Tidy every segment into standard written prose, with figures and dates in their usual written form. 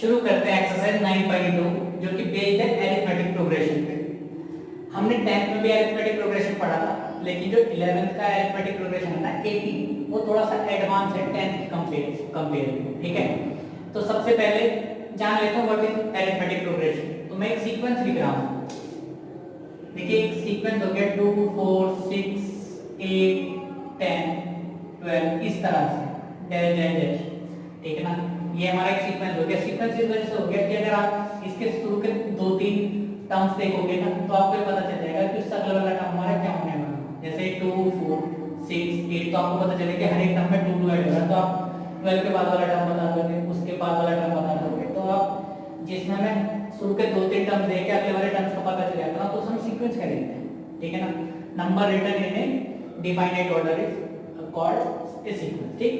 शुरू करते हैं एक्सरसाइज 9.2 जो कि बेस्ड है अरिथमेटिक प्रोग्रेशन पे। हमने 10th में भी अरिथमेटिक प्रोग्रेशन पढ़ा था, लेकिन जो 11th का अरिथमेटिक प्रोग्रेशन है ना एपी, वो थोड़ा सा एडवांस है 10th की कंपेयर में। ठीक है, तो सबसे पहले जान लेते हैं व्हाट इज अरिथमेटिक प्रोग्रेशन। तो मैं एक सीक्वेंस लिख रहा हूँ। देखिए एक सीक्वेंस हो गया 2 4 6 8 10 12 इस तरह से डैश डैश डैश। ठीक है ना, ये हमारा एक सीक्वेंस हो गया। सीक्वेंस इस वजह से हो गया कि अगर आप इसके शुरू के 2-3 टर्म्स देखोगे ना तो आपको पता चल जाएगा कि उससे अगला वाला टर्म हमारा क्या होने वाला है। जैसे 2 4 6 8 तो आपको पता चलेगा कि हर एक टर्म में 2 2 ऐड होगा, तो आप 12 के बाद वाला टर्म बता दोगे, उसके बाद वाला टर्म बता दोगे। तो आप जिसमें हमें शुरू के 2-3 टर्म्स देख के अगले वाले टर्म्स का पता चल जाता है, तो उसे हम सीक्वेंस करेंगे। ठीक है ना, number written in a definite order is called a sequence. ठीक,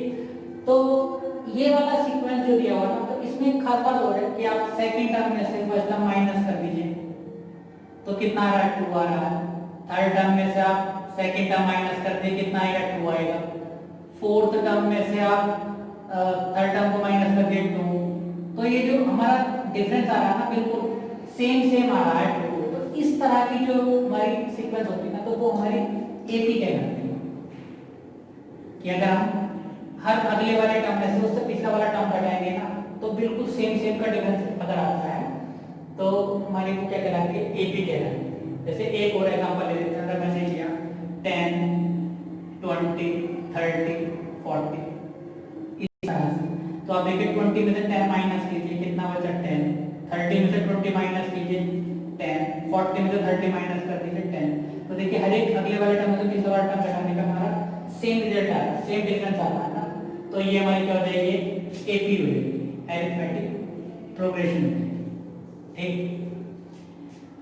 तो ये वाला सीक्वेंस जो दिया हुआ ना, तो इसमें एक खास बात हो रहा है कि आप सेकंड टर्म में से फर्स्ट टर्म माइनस कर दीजिए तो कितना आ रहा है 2 आ रहा है। थर्ड टर्म में से आप सेकंड टर्म माइनस कर दिए कितना आएगा 2 आएगा। फोर्थ टर्म में से आप थर्ड टर्म को माइनस कर दिए 2। तो ये जो हमारा डिफरेंस आ रहा है ना बिल्कुल सेम आ रहा है 2। तो इस तरह की जो हमारी सीक्वेंस होती है ना, तो वो हमारी एपी कहलाती है। कि अगर हम हर अगले वाले टर्म में से उससे पिछला वाला टर्म घटाएंगे ना, तो बिल्कुल सेम का डिफरेंस अगर आता है तो हमारी वो क्या कहलाती है, एपी कहलाती है। जैसे एक और एग्जांपल ले लेते हैं। अगर मैंने लिया 10 20 30 40 इस तरह से, तो आप देखिए 20 में से 10 माइनस कीजिए कितना बचा 10, 30 में से 20 माइनस कीजिए 10, 40 में से 30 माइनस कर दीजिए 10। तो देखिए हर एक अगले वाले टर्म से पिछला वाला टर्म घटाने का हमारा सेम रिजल्ट आ रहा है, सेम डिफरेंस आ रहा है ना। तो ये हमारी क्या हो जाएगी, एपी हो जाएगी, अरिथमेटिक प्रोग्रेशन। ठीक,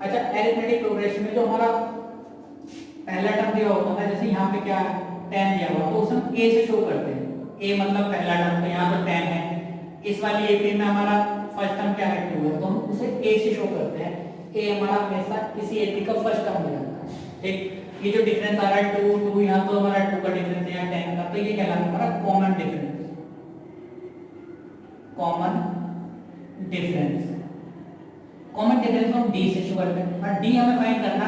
अच्छा अरिथमेटिक प्रोग्रेशन में जो हमारा पहला टर्म दिया होता है, जैसे यहाँ पे क्या है 10 दिया हुआ, तो उसे हम ए से शो करते हैं। ए मतलब पहला टर्म, तो यहाँ पर 10 है। इस वाली एपी में हमारा फर्स्ट टर्म क्या है 2 है, तो हम उसे ए से शो करते हैं। ए हमारा हमेशा किसी एपी का फर्स्ट टर्म हो जाता है। ठीक, ये जो डिफरेंस आ रहा है 2 2, यहाँ तो हमारा 2 का डिफरेंस है, यहाँ 10 का, तो ये कहलाता है हमारा कॉमन डिफरेंस। कॉमन डिफरेंस को हम डी से शो करते हैं। और डी हमें फाइंड करना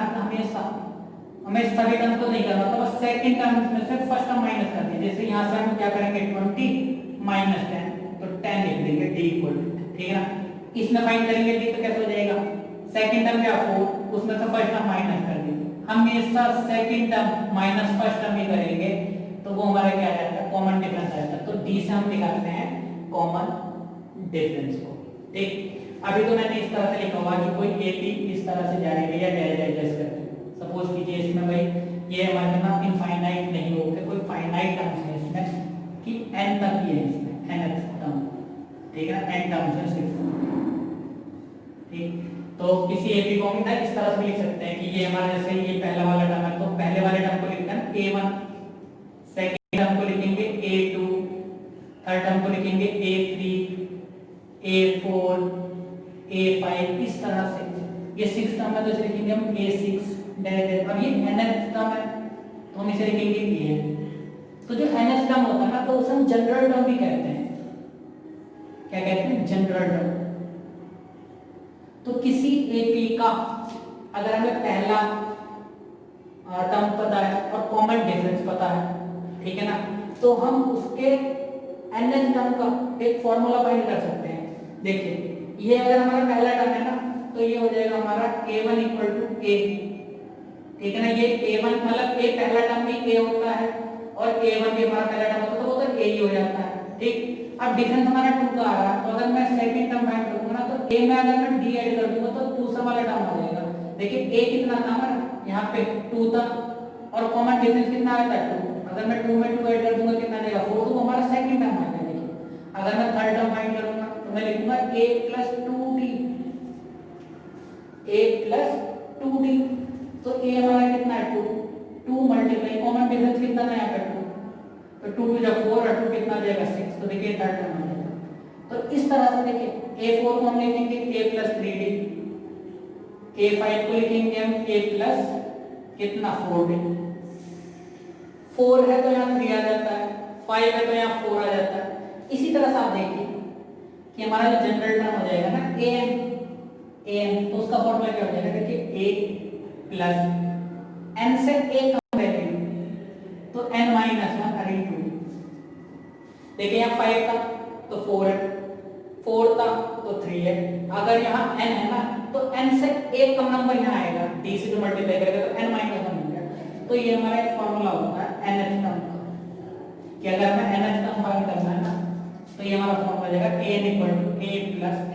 हमें सभी टर्म्स को नहीं करना, तो बस सेकंड टर्म में से फर्स्ट टर्म माइनस कर दीजिए। जैसे यहाँ से हम क्या करेंगे 20 माइनस 10, तो 10 लिख देंगे डी इक्वल। ठीक है ना, इसमें फाइंड करेंगे डी तो कैसे हो जाएगा, सेकंड टर्म या 4 उसमें से फर्स्ट टर्म माइनस कर दीजिए। हमेशा second term minus first term ही करेंगे, तो वो हमारा क्या आ जाता है, कॉमन डिफरेंस आ जाता है। तो डी से हम निकालते हैं कॉमन डिफरेंस को। ठीक, अभी तो मैंने इस तरह से लिखा हुआ कि कोई एपी इस तरह से जा रही है या डैश डैश डैश करके। सपोज कीजिए इसमें भाई ये हमारे ना इनफाइनाइट नहीं होते, कोई फाइनाइट टर्म्स है इसमें कि n तक ही है, इसमें nth टर्म। ठीक है ना, n टर्म्स है सिर्फ। ठीक, तो किसी एपी को हम इस तरह से लिख सकते हैं कि ये हमारा जैसे ये पहला वाला टर्म है, तो पहले वाले टर्म को लिखते हैं a1, सेकंड टर्म को लिखेंगे a2, थर्ड टर्म को लिखेंगे a3, a4, a5 इस तरह से। ये 6 टर्म है तो इसे लिखेंगे हम a6 डैश। अब ये nth टर्म है तो हम इसे लिखेंगे a। तो जो nth टर्म होता है ना, तो उसे हम जनरल टर्म भी कहते हैं। क्या कहते हैं, जनरल टर्म। तो किसी एपी का अगर हमें पहला टर्म पता है और कॉमन डिफरेंस पता है, ठीक है ना, तो हम उसके nth टर्म का एक फॉर्मूला फाइंड कर सकते हैं। देखिए ये अगर हमारा पहला टर्म है ना, तो ये हो जाएगा हमारा a1 इक्वल टू a। ठीक है ना, ये a1 मतलब a पहला टर्म भी a होता है और a1 भी हमारा पहला टर्म होता है, तो वो तो a ही हो जाता है। ठीक, अब डिफरेंस हमारा 2 का आ रहा है, तो अगर मैं सेकंड टर्म फाइंड करूंगा ना, तो a में अगर मैं d ऐड कर दूंगा तो दूसरा वाला टर्म हो जाएगा। देखिए a कितना था हमारा, यहाँ पे 2 था और कॉमन डिफरेंस कितना आया था 2। अगर मैं 2 में 2 ऐड कर दूंगा कितना देगा 4, तो हमारा सेकंड टर्म आ जाएगा। देखिए अगर मैं थर्ड टर्म फाइंड करूंगा तो मैं लिखूंगा a plus 2d, a plus 2d। तो a हमारा कितना है 2 मल्टीप्लाई कॉमन डिफरेंस कितना था यहाँ पे 2, तो 2 टू जब 4 और 2 कितना जाएगा 6। तो देखिए थर्ड टर्म आ जाएगा। तो इस तरह से देखिए a4 को हम लिखेंगे a plus 3d, a5 को लिखेंगे हम a plus कितना 4d। 4 है तो यहाँ 3 आ जाता है, 5 है तो यहाँ 4 आ जाता है। इसी तरह से आप देखिए कि हमारा जो जनरल टर्म हो जाएगा ना एन, तो उसका फॉर्मूला क्या हो जाएगा, देखिए ए प्लस एन से ए कम वैल्यू तो एन माइनस वन अरे टू। देखिए यहाँ 5 था तो 4 है, 4 था तो 3 है। अगर यहाँ n है ना तो n से एक कम नंबर यहाँ आएगा, d से जो मल्टीप्लाई करेगा तो n माइनस वन हो गया। तो ये हमारा एक फॉर्मूला होता है nth टर्म का, कि अगर हमें nth टर्म फाइंड करना है ना तो ये हमारा फॉर्मूला हो जाएगा a = a +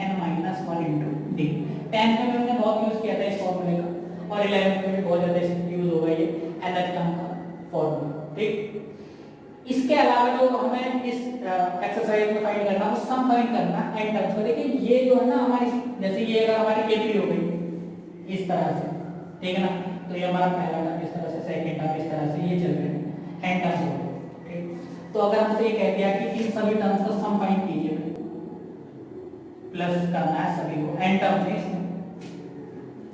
n - 1 * d। 10th में हमने बहुत यूज किया था इस फॉर्मूले का, और 11th में भी बहुत ज्यादा यूज होगा ये nth टर्म का फॉर्मूला। ठीक, इसके अलावा जो हमें इस एक्सरसाइज में फाइंड करना है सम फाइंड करना एन टर्म्स को। देखिए ये जो है ना हमारी, जैसे ये अगर हमारी ए3 हो गई इस तरह से, ठीक है ना, तो ये हमारा पहला टर्म इस तरह से, सेकंड टर्म इस तरह से, ये चल रहे हैं एन टर्म्स हो गए। ठीक, तो अगर हमसे ये कह दिया कि इन सभी टर्म्स का सम फाइंड कीजिए, प्लस करना है सभी को एन टर्म्स है इसमें,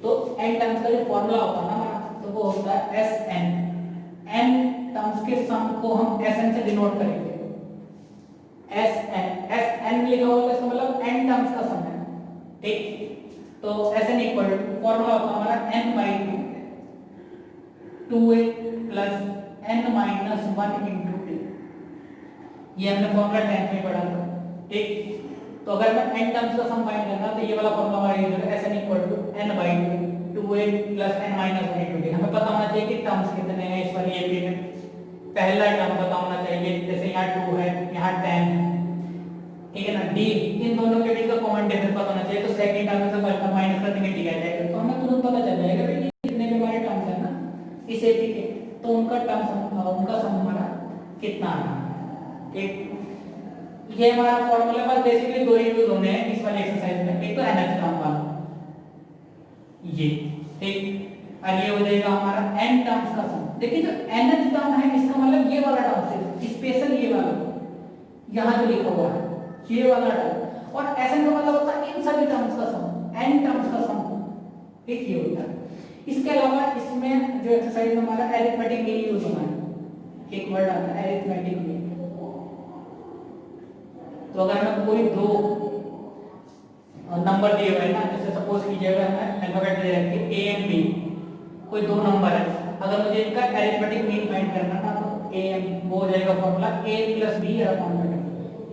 तो एन टर्म्स का जो फॉर्मूला होता है ना तो वो होता है एस एन। एन टर्म्स के सम को हम एसएन से डिनोट करेंगे, एसएन लिखा होगा इसका मतलब एन टर्म्स का सम है। ठीक, तो एसएन इक्वल टू फॉर्मूला होता है हमारा n/2 2a plus n - 1 * t। ये हमने फॉर्मूला 10th में पढ़ा था। ठीक, तो अगर मैं n टर्म्स का सम फाइंड करना तो ये वाला फॉर्मूला हमारा यूज होगा S n equal to n/2 2a plus n - 1 * t। हमें पता होना चाहिए कि टर्म्स कितने हैं इस वाली एपी में। पहला टर्म पता होना चाहिए, जैसे यहाँ 2 है, यहाँ 10 है, ठीक है ना, d इन दोनों के बीच का कॉमन डिफरेंस पता होना चाहिए। तो सेकंड टर्म से फर्स्ट टर्म माइनस कर देंगे, ठीक आ जाएगा, तो हमें तुरंत पता चल जाएगा भाई कितने भी हमारे टर्म्स है ना इस एपी के, तो उनका उनका सम हमारा कितना आ रहा है। ठीक, ये हमारा फॉर्मूला बस बेसिकली दो ही यूज होने हैं इस वाली एक्सरसाइज में, एक तो nth टर्म वाला ये, ठीक, और ये हो जाएगा हमारा n टर्म्स का सम। देखिए जो nth टर्म है इसका मतलब ये वाला टर्म से स्पेशल ये वाला यहाँ जो लिखा हुआ है ये वाला टर्म, और Sn का मतलब होता है इन सभी टर्म्स का सम, n टर्म्स का सम। ठीक, ये होता है। इसके अलावा इसमें जो एक्सरसाइज में हमारा अरिथमेटिक मीन यूज होना है, एक वर्ड आता है अरिथमेटिक मीन। तो अगर मैं कोई दो नंबर दिए हुए हैं ना, जैसे सपोज कीजिएगा मैं अल्फाबेट दे रखी a एंड b, कोई दो नंबर है, अगर मुझे इनका अरिथमेटिक मीन फाइंड करना था तो a वो हो जाएगा फॉर्मूला a + b अपॉन में 2।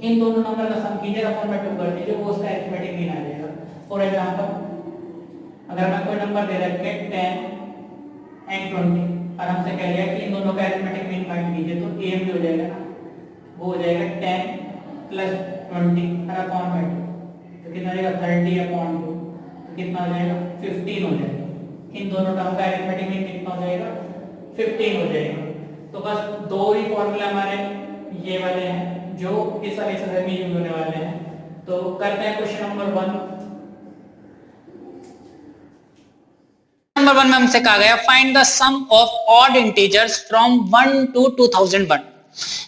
इन दोनों नंबर का सम कीजिए अपॉन में 2 कर दीजिए, वो उसका अरिथमेटिक मीन आ जाएगा। फॉर एग्जांपल अगर मैं कोई नंबर दे रखे 10 एंड 20 और हमसे कह दिया कि इन दोनों का अरिथमेटिक मीन फाइंड कीजिए, तो a भी हो जाएगा ना, वो हो जाएगा 10 + 20 और अपॉन में 2, तो कितना हो जाएगा 30 अपॉन 2, तो कितना हो जाएगा 15 हो जाएगा। इन दोनों टर्म का अरिथमेटिक मीन कितना हो जाएगा 15 हो जाएगा। तो बस दो ही फॉर्मूला हमारे ये वाले हैं जो इस वाले एक्सरसाइज में यूज होने वाले हैं। तो करते हैं क्वेश्चन नंबर 1। नंबर 1 में हमसे कहा गया find the sum of odd integers from 1 to 2001।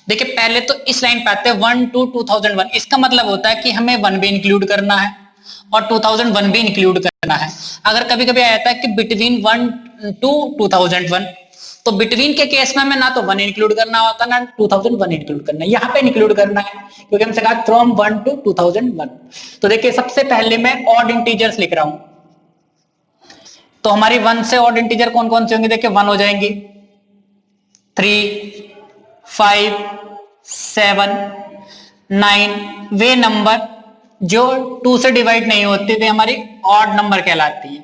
देखिए पहले तो इस लाइन पे आते हैं 1 to 2001, इसका मतलब होता है कि हमें 1 भी इंक्लूड करना है और 2001 भी इंक्लूड करना है। अगर कभी कभी आता है कि बिटवीन 1 to 2001, तो बिटवीन के केस में हमें ना तो 1 इंक्लूड करना होता ना 2001 इंक्लूड करना है, यहाँ पे इंक्लूड करना है क्योंकि हमसे कहा फ्रॉम 1 to 2001। तो देखिए सबसे पहले मैं ऑड इंटीजर्स लिख रहा हूं, तो हमारी 1 से ऑड इंटीजर कौन कौन से होंगे, देखिए 1 हो जाएंगी, 3 5 7 9, वे नंबर जो 2 से डिवाइड नहीं होते वे हमारी ऑड नंबर कहलाती है।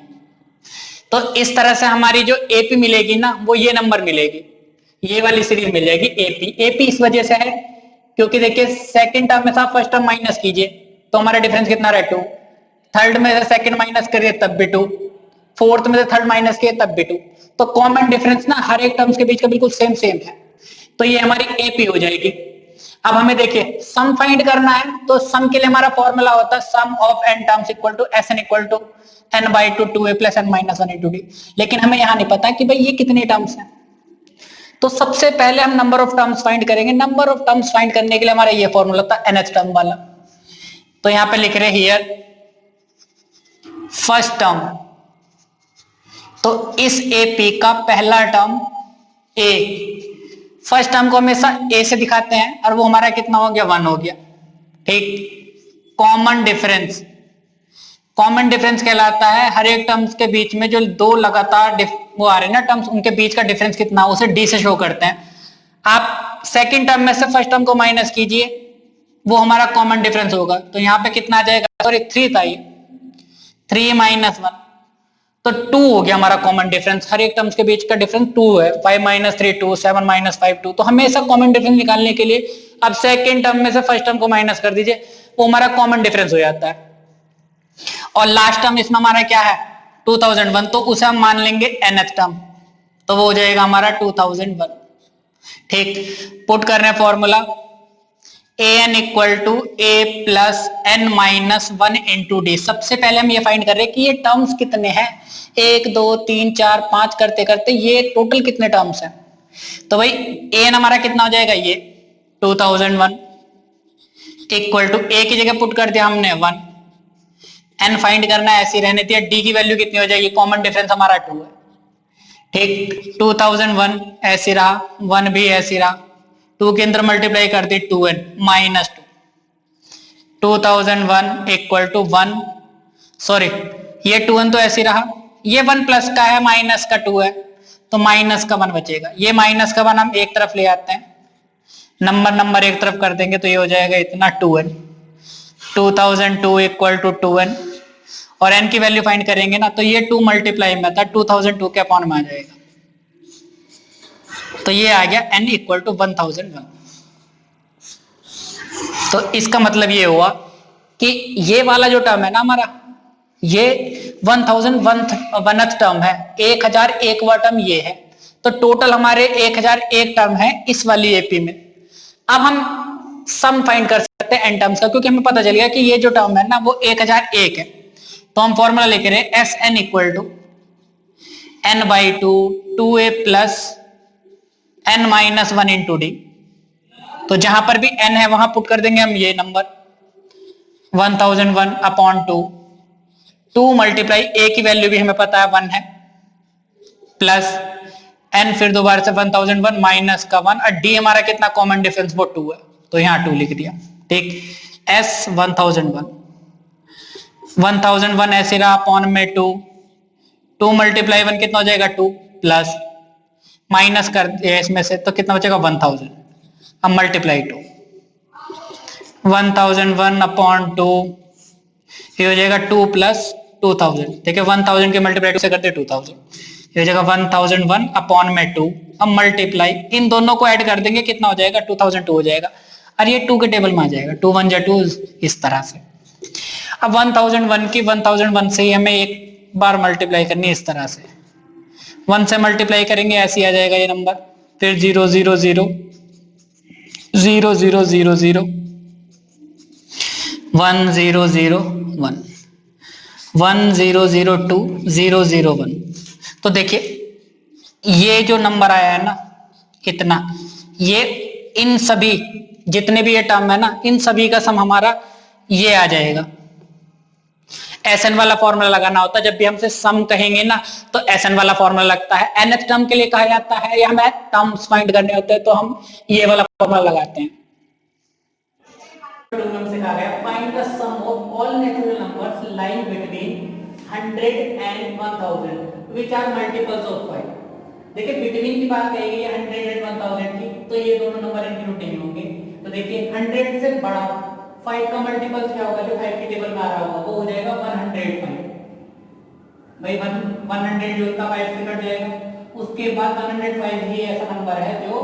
तो इस तरह से हमारी जो एपी मिलेगी ना वो ये नंबर मिलेगी, ये वाली सीरीज मिल जाएगी एपी। एपी इस वजह से है क्योंकि देखिए सेकंड टर्म में था फर्स्ट टर्म माइनस कीजिए तो हमारा डिफरेंस कितना रहा 2, थर्ड में से सेकंड माइनस करिए तब भी 2, फोर्थ में से थर्ड माइनस किए तब भी 2, तो कॉमन डिफरेंस ना हर एक टर्म्स के बीच का बिल्कुल सेम सेम है, तो ये हमारी एपी हो जाएगी। अब हमें देखिए सम फाइंड करना है, तो सम के लिए हमारा फॉर्मूला होता है sum of n terms equal to Sn equal to n/2 2a + n - 1 * d। लेकिन हमें यहां नहीं पता कि भाई ये कितने टर्म्स हैं, तो सबसे पहले हम नंबर ऑफ टर्म्स फाइंड करेंगे। नंबर ऑफ टर्म्स फाइंड करने के लिए हमारा ये फॉर्मूला था nth टर्म वाला, तो यहां पे लिख रहे हियर फर्स्ट टर्म, तो इस एपी का पहला टर्म a, फर्स्ट टर्म को हमेशा a से दिखाते हैं और वो हमारा कितना हो गया 1 हो गया। ठीक, कॉमन डिफरेंस। कॉमन डिफरेंस कहलाता है हर एक टर्म्स के बीच में जो दो लगातार वो आ रहे हैं ना टर्म्स, उनके बीच का डिफरेंस कितना, उसे डी से शो करते हैं। आप सेकंड टर्म में से फर्स्ट टर्म को माइनस कीजिए, वो हमारा कॉमन डिफरेंस होगा। तो यहाँ पे कितना आ जाएगा, सॉरी 3 था ये, 3 माइनस 1, तो 2 हो गया हमारा कॉमन डिफरेंस। हर एक टर्म्स के बीच का डिफरेंस 2 है। 5 माइनस 3 2, 7 माइनस 5 2। तो हमेशा कॉमन डिफरेंस निकालने के लिए अब सेकंड टर्म में से फर्स्ट टर्म को माइनस कर दीजिए, वो हमारा कॉमन डिफरेंस हो जाता है। और लास्ट टर्म इसमें हमारा क्या है 2001, तो उसे हम मान लेंगे nth टर्म, तो वो हो जाएगा हमारा 2001। ठीक, पुट कर रहे हैं formula an equal to a plus n minus 1 into d. सबसे पहले हम ये फाइंड कर रहे हैं कि ये टर्म्स कितने हैं, 1 2 3 4 5 करते करते ये टोटल कितने टर्म्स हैं। तो भाई an हमारा कितना हो जाएगा, ये 2001 इक्वल टू a की जगह पुट कर दिया हमने 1, n फाइंड करना है ऐसी रहने दिया, d की वैल्यू कितनी हो जाएगी, कॉमन डिफरेंस हमारा 2 है। ठीक, 2001 ऐसे रहा, 1 भी ऐसे रहा, 2 के अंदर मल्टीप्लाई कर दी 2n minus 2, 2001 equal to 1, sorry ये 2n तो ऐसे रहा, ये 1 प्लस का है माइनस का 2 है, तो माइनस का 1 बचेगा। ये माइनस का 1 हम एक तरफ ले आते हैं, नंबर एक तरफ कर देंगे, तो ये हो जाएगा इतना 2n। 2002 इक्वल टू 2n, और n की वैल्यू फाइंड करेंगे ना, तो ये 2 मल्टीप्लाई में था, 2002 के अपॉन में आ जाएगा, तो ये आ गया n इक्वल टू 1001। तो इसका मतलब ये हुआ कि ये वाला जो टर्म है ना हमारा, ये 1001th टर्म है, 1001वां टर्म ये है, तो टोटल हमारे 1001 टर्म है इस वाली एपी में। अब हम सम फाइंड कर सकते हैं n टर्म्स का, क्योंकि हमें पता चल गया कि ये जो टर्म है ना वो 1001 है। तो हम फॉर्मूला लेके रहे S n equal to n by 2 2a plus n minus 1 into d. तो जहां पर भी n है वहां पुट कर देंगे हम ये नंबर 1001 अपॉन 2 मल्टीप्लाई a की वैल्यू भी हमें पता है 1 है, प्लस n फिर दोबारा से 1001 माइनस का 1, और d हमारा कितना कॉमन डिफरेंस वो 2 है, तो यहाँ 2 लिख दिया। ठीक, s 1001 ऐसे रहा अपॉन में 2 मल्टीप्लाई 1 कितना हो जाएगा 2, प्लस माइनस कर दिया इसमें से, तो कितना बचेगा 1000, अब मल्टीप्लाई 2, 1001 अपॉन 2, ये हो जाएगा 2 प्लस 2000। देखिए 1000 के मल्टीप्लाई 2 से करते 2000, ये हो जाएगा 1001 अपॉन में 2, अब मल्टीप्लाई इन दोनों को ऐड कर देंगे, कितना हो जाएगा 2002 हो जाएगा, और ये 2 के टेबल में आ जाएगा, 2 1 जा 2, इस तरह से। अब 1001 की 1001 से ही हमें एक बार मल्टीप्लाई करनी है, इस तरह से 1 से मल्टीप्लाई करेंगे, ऐसे आ जाएगा ये नंबर, फिर 0 0 0 0 0 0 0 1 0 0 1 1 0 0 2 0 0 1। तो देखिए ये जो नंबर आया है ना इतना, ये इन सभी जितने भी ये टर्म है ना, इन सभी का सम हमारा ये आ जाएगा। एसएन वाला फॉर्मूला लगाना होता है, जब भी हमसे सम कहेंगे ना तो एसएन वाला फॉर्मूला लगता है। nth टर्म के लिए कहा जाता है, या हमें टर्म्स फाइंड करने होते हैं तो हम ये वाला फॉर्मूला लगाते हैं। Find the sum of all natural numbers lying between 100 and 1000 which are multiples of 5। देखिए बिटवीन की बात कही गई है 100 एंड 1000 की, तो ये दोनों नंबर इंक्लूड नहीं होंगे। तो देखिए 100 से बड़ा 5 का मल्टीपल क्या होगा, जो 5 के टेबल में आ रहा होगा वो हो जाएगा 105। भाई 100 जो उसका 5 से कट जाएगा, उसके बाद 105 ही ऐसा नंबर है जो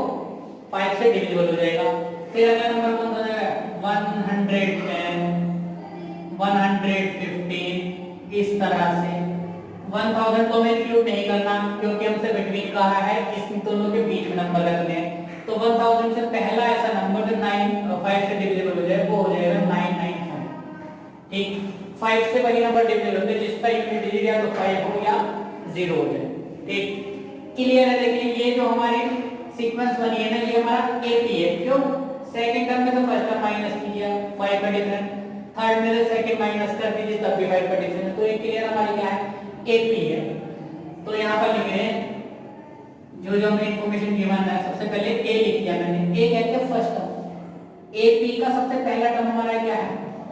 5 से डिविजिबल हो जाएगा। फिर अगला नंबर कौन सा जाएगा 110 115, इस तरह से 1000 तो हमें इंक्लूड नहीं करना, क्योंकि हमसे बिटवीन कहा है, इन दोनों के बीच में नंबर रखने हैं। तो 1000 से पहला ऐसा नंबर जो 5 से डिविजिबल हो जाए वो हो जाएगा 995। ठीक, 5 से वही नंबर डिविजिबल होते हैं जिसका यूनिट डिजिट या तो 5 हो या 0 हो जाए। ठीक, क्लियर है। देखिए ये जो हमारी सीक्वेंस बनी है ना, ये हमारा एपी है। क्यों, सेकंड टर्म में तो फर्स्ट टर्म माइनस कीजिए 5 का डिफरेंस, थर्ड में से सेकंड माइनस कर दीजिए तब भी 5 का डिफरेंस, तो ये क्लियर हमारी क्या है एपी है। तो यहाँ पर लिख रहे हैं जो जो हमें इंफॉर्मेशन गिवन है, सबसे पहले ए लिख दिया मैंने, ए कहते हैं फर्स्ट टर्म, एपी का सबसे पहला टर्म हमारा क्या है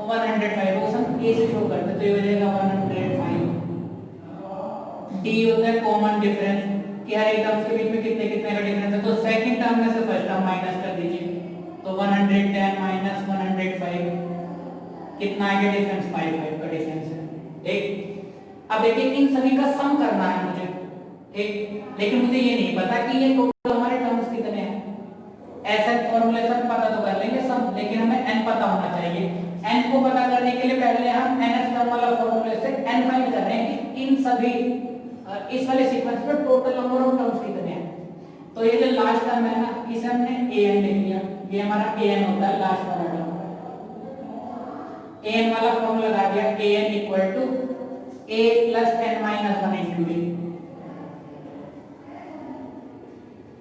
105 को हम ए से शो करते हैं, तो ये हो जाएगा 105। डी होता है कॉमन डिफरेंस कि हर एक टर्म्स के बीच में कितने कितने का डिफरेंस है, तो सेकंड टर्म में से फर्स्ट टर्म माइनस कर दीजिए, तो 110 माइनस 105 कितना आ गया डिफरेंस, 5 का डिफरेंस है। ठीक, अब देखिए इन सभी का सम करना है मुझे, ठीक, लेकिन मुझे ये नहीं पता कि ये टोटल हमारे टर्म्स कितने हैं। ऐसा फॉर्मूलेशन पता तो कर लेंगे सम, लेकिन हमें n पता होना चाहिए। n को पता करने के लिए पहले हम ns टर्म वाला फॉर्मूले से n फाइंड कर रहे हैं कि इन सभी इस वाले सीक्वेंस में टोटल नंबर ऑफ टर्म्स कितने हैं। तो ये जो लास्ट टर्म है ना, इसे हमने an लिख लिया, ये हमारा an होता है लास्ट वाला टर्म। an वाला फॉर्मूला लगा दिया, an equal to a plus n minus 1 into d।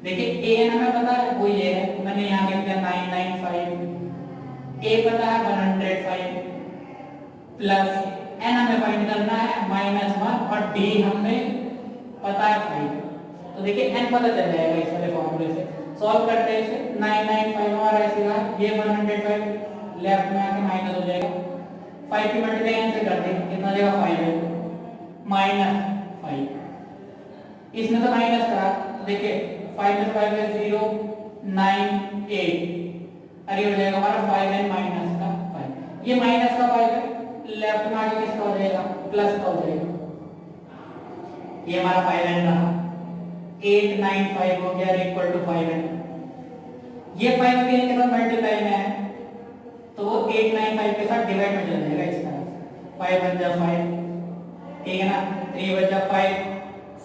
देखिए an हमें पता है वो ये है, मैंने यहाँ लिख दिया 995, a पता है 105 प्लस n हमें फाइंड करना है -1 और d हमें पता है 5। तो देखिए n पता चल जाएगा इस वाले फॉर्मूले से। सॉल्व करते हैं इसे, 995 हमारा ऐसे रहा, ये 105 लेफ्ट में आके माइनस हो जाएगा, 5 की मल्टीप्लाई n से कर देंगे, कितना हो जाएगा 5 है -5। इसमें तो माइनस करा, तो देखिए 5 में 5 है 0 9 8, अरे हो जाएगा हमारा 5n माइनस का 5, ये माइनस का 5 है, लेफ्ट में आगे किसका हो जाएगा, प्लस का हो जाएगा, ये हमारा 5n रहा, 895 हो गया इक्वल टू 5n। ये 5 भी इनके साथ मल्टीप्लाई में है, तो वो 895 के साथ डिवाइड में चल जाएगा इस तरह से, 5 बन जा 5, ठीक है ना, 3 बन जा 5,